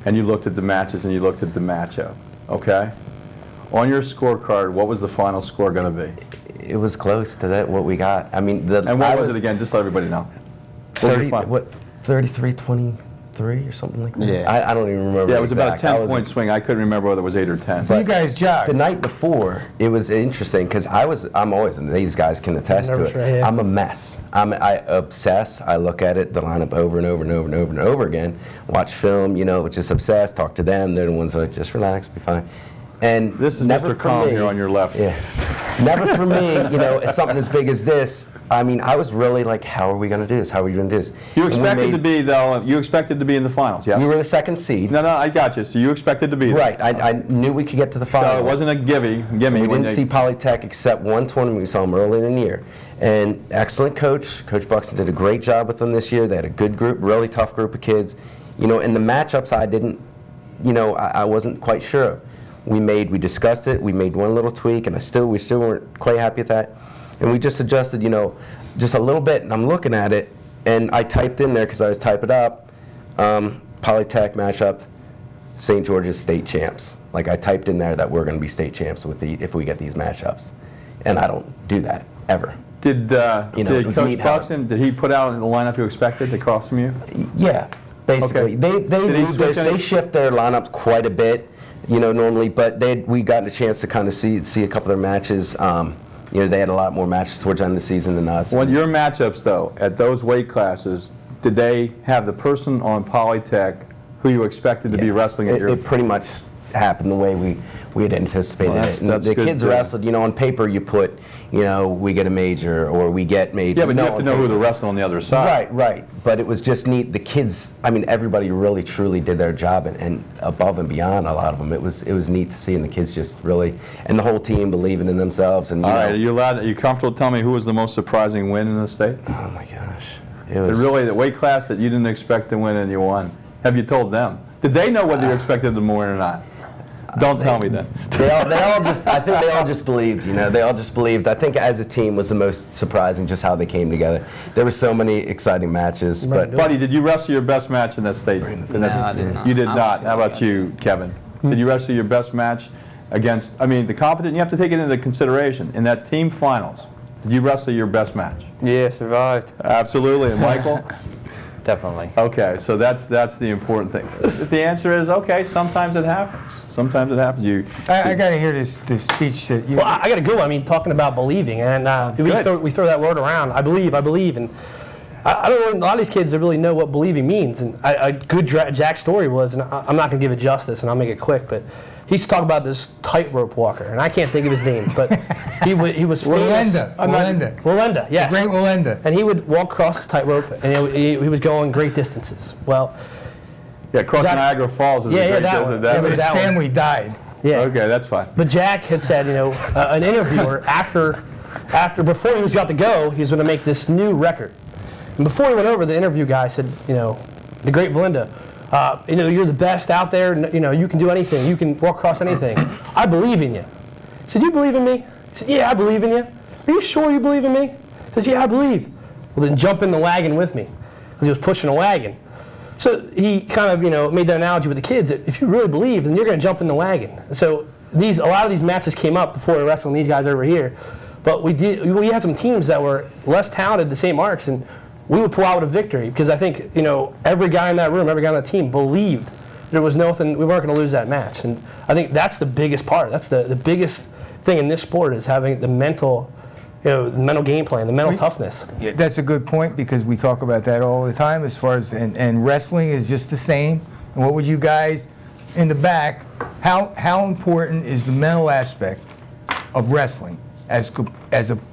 Speaker 4: and you looked at the matches and you looked at the matchup. Okay. On your scorecard, what was the final score going to be?
Speaker 5: It was close to that what we got. I mean,
Speaker 4: and what was it again? Just let everybody know.
Speaker 5: 33-23 or something like that.
Speaker 6: Yeah.
Speaker 5: I don't even remember.
Speaker 4: Yeah, it was about a 10-point swing. I couldn't remember whether it was 8 or 10.
Speaker 2: So you guys jogged.
Speaker 5: The night before, it was interesting because I'm always, and these guys can attest to it.
Speaker 7: Right, yeah.
Speaker 5: I'm a mess. I obsess. I look at it, the lineup over and over and over and over and over again. Watch film, you know, just obsess. Talk to them. They're the ones that are like, just relax, be fine. And
Speaker 4: this is
Speaker 5: never
Speaker 4: Mr. Calm here on your left.
Speaker 5: Yeah. Never for me, you know, something as big as this. I mean, I was really like, how are we going to do this? How are we going to do this?
Speaker 4: You expected to be, though, you expected to be in the finals, yes?
Speaker 5: We were the second seed.
Speaker 4: No, I got you. So you expected to be there.
Speaker 5: Right. I knew we could get to the finals.
Speaker 4: So it wasn't a gimme.
Speaker 5: We didn't see Polytech except one tournament. We saw them earlier in the year. And excellent coach. Coach Buxton did a great job with them this year. They had a good group, really tough group of kids. You know, in the matchups, I didn't, you know, I wasn't quite sure of. We discussed it, we made one little tweak, and we still weren't quite happy with that. And we just adjusted, you know, just a little bit, and I'm looking at it, and I typed in there, because I was typing up, Polytech matchup, St. George's state champs. Like I typed in there that we're going to be state champs if we get these matchups. And I don't do that, ever.
Speaker 4: Did Coach Buxton, did he put out the lineup you expected across from you?
Speaker 5: Yeah, basically. Okay. They shift their lineups quite a bit. You know, normally, but we got a chance to kind of see a couple of their matches. You know, they had a lot more matches towards the end of the season than us.
Speaker 4: Well, your matchups, though, at those weight classes, did they have the person on Polytech who you expected to be wrestling at your...
Speaker 5: It pretty much happened the way we had anticipated it. And the kids wrestled, you know, on paper you put, you know, we get a major or we get major.
Speaker 4: Yeah, but you have to know who they're wrestling on the other side.
Speaker 5: Right. But it was just neat. The kids, I mean, everybody really truly did their job and above and beyond a lot of them. It was neat to see, and the kids just really, and the whole team believing in themselves. And
Speaker 4: all right, are you comfortable telling me who was the most surprising win in the state?
Speaker 5: Oh my gosh.
Speaker 4: It was really the weight class that you didn't expect to win and you won. Have you told them? Did they know whether you expected them to win or not? Don't tell me then.
Speaker 5: I think they all just believed, you know, they all just believed. I think as a team was the most surprising just how they came together. There were so many exciting matches. But
Speaker 4: Buddy, did you wrestle your best match in that state?
Speaker 20: No, I did not.
Speaker 4: You did not. How about you, Kevin? Did you wrestle your best match against, I mean, the competent, you have to take it into consideration. In that team finals, did you wrestle your best match?
Speaker 14: Yeah, survived.
Speaker 4: Absolutely. And Michael?
Speaker 19: Definitely.
Speaker 4: Okay, so that's the important thing. If the answer is, okay, sometimes it happens. Sometimes it happens.
Speaker 2: I got to hear this speech that you...
Speaker 7: Well, I got to go. I mean, talking about believing, and we throw that word around. I believe, and I don't know, a lot of these kids that really know what believing means. And a good Jack's story was, and I'm not going to give it justice, and I'll make it quick, but he used to talk about this tightrope walker, and I can't think of his name, but he was famous. Willenda, yes.
Speaker 2: The great Willenda.
Speaker 7: And he would walk across his tightrope, and he was going great distances. Well,
Speaker 4: yeah, across Niagara Falls is a great distance.
Speaker 2: His family died.
Speaker 7: Yeah.
Speaker 4: Okay, that's fine.
Speaker 7: But Jack had said, you know, an interviewer before he was about to go, he was going to make this new record. And before he went over, the interview guy said, you know, the great Willenda, you know, you're the best out there. You know, you can do anything. You can walk across anything. I believe in you. He said, you believe in me? He said, yeah, I believe in you. Are you sure you believe in me? He said, yeah, I believe. Well, then jump in the wagon with me, because he was pushing a wagon. So he kind of, you know, made the analogy with the kids that if you really believe, then you're going to jump in the wagon. So a lot of these matches came up before we were wrestling these guys over here. But we had some teams that were less talented, the St. Mark's, and we would pull out with a victory because I think, you know, every guy in that room, every guy on the team believed there was nothing, we weren't going to lose that match. And I think that's the biggest part. That's the biggest thing in this sport is having the mental the mental game plan, the mental toughness.
Speaker 2: Yeah, that's a good point because we talk about that all the time as far as, and wrestling is just the same. And what would you guys in the back, how important is the mental aspect of wrestling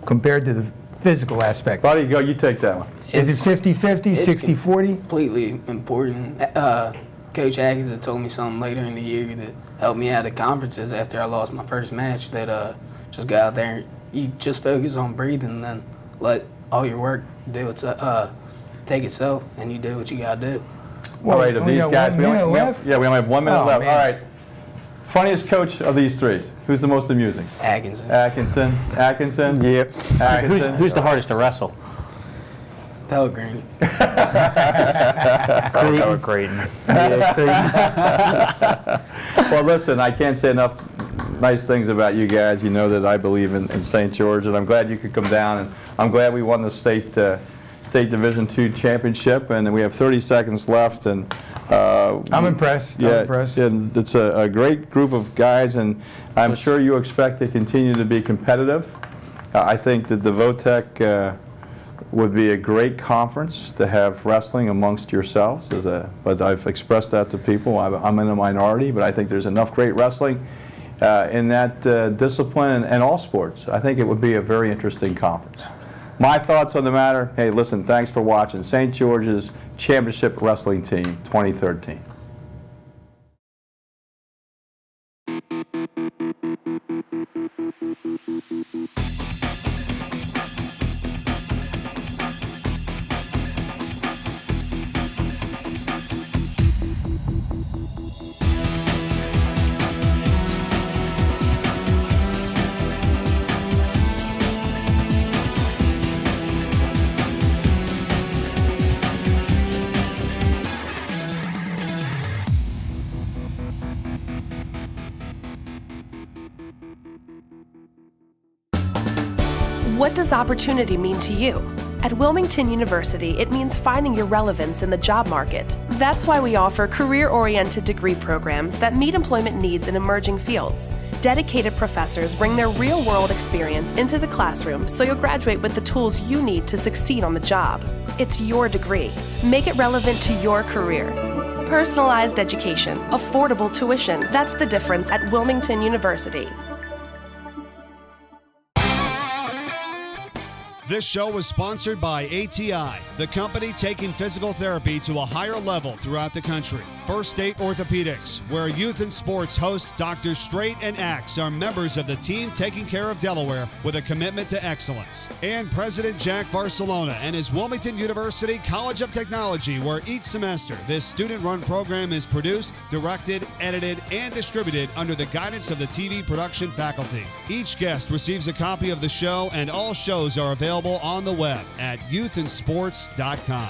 Speaker 2: compared to the physical aspect?
Speaker 4: Buddy, go, you take that one.
Speaker 2: Is it 50-50, 60-40?
Speaker 20: Completely important. Coach Atkins had told me something later in the year that helped me out at conferences after I lost my first match, that just go out there and you just focus on breathing and then let all your work do its take itself, and you do what you got to do.
Speaker 4: All right, of these guys, we only have 1 minute left.
Speaker 2: Man.
Speaker 4: All right. Funniest coach of these three? Who's the most amusing?
Speaker 20: Atkinson.
Speaker 4: Atkinson? Yep.
Speaker 3: All right, who's the hardest to wrestle?
Speaker 20: Pellegrini.
Speaker 3: Creighton.
Speaker 4: Well, listen, I can't say enough nice things about you guys. You know that I believe in St. George, and I'm glad you could come down, and I'm glad we won the state Division II championship, and we have 30 seconds left. And
Speaker 2: I'm impressed.
Speaker 4: Yeah,
Speaker 2: I'm impressed.
Speaker 4: And it's a great group of guys, and I'm sure you expect to continue to be competitive. I think that the VOTEC would be a great conference to have wrestling amongst yourselves. But I've expressed that to people. I'm in a minority, but I think there's enough great wrestling in that discipline and all sports. I think it would be a very interesting conference. My thoughts on the matter, hey, listen, thanks for watching St. George's Championship Wrestling Team 2013.
Speaker 16: What does opportunity mean to you? At Wilmington University, it means finding your relevance in the job market. That's why we offer career-oriented degree programs that meet employment needs in emerging fields. Dedicated professors bring their real-world experience into the classroom so you'll graduate with the tools you need to succeed on the job. It's your degree. Make it relevant to your career. Personalized education, affordable tuition. That's the difference at Wilmington University.
Speaker 1: This show was sponsored by ATI, the company taking physical therapy to a higher level throughout the country. First State Orthopedics, where Youth in Sports hosts Drs. Straight and Axe are members of the team taking care of Delaware with a commitment to excellence. And President Jack Barcelona and his Wilmington University College of Technology, where each semester this student-run program is produced, directed, edited, and distributed under the guidance of the TV production faculty. Each guest receives a copy of the show, and all shows are available on the web at youthinsports.com.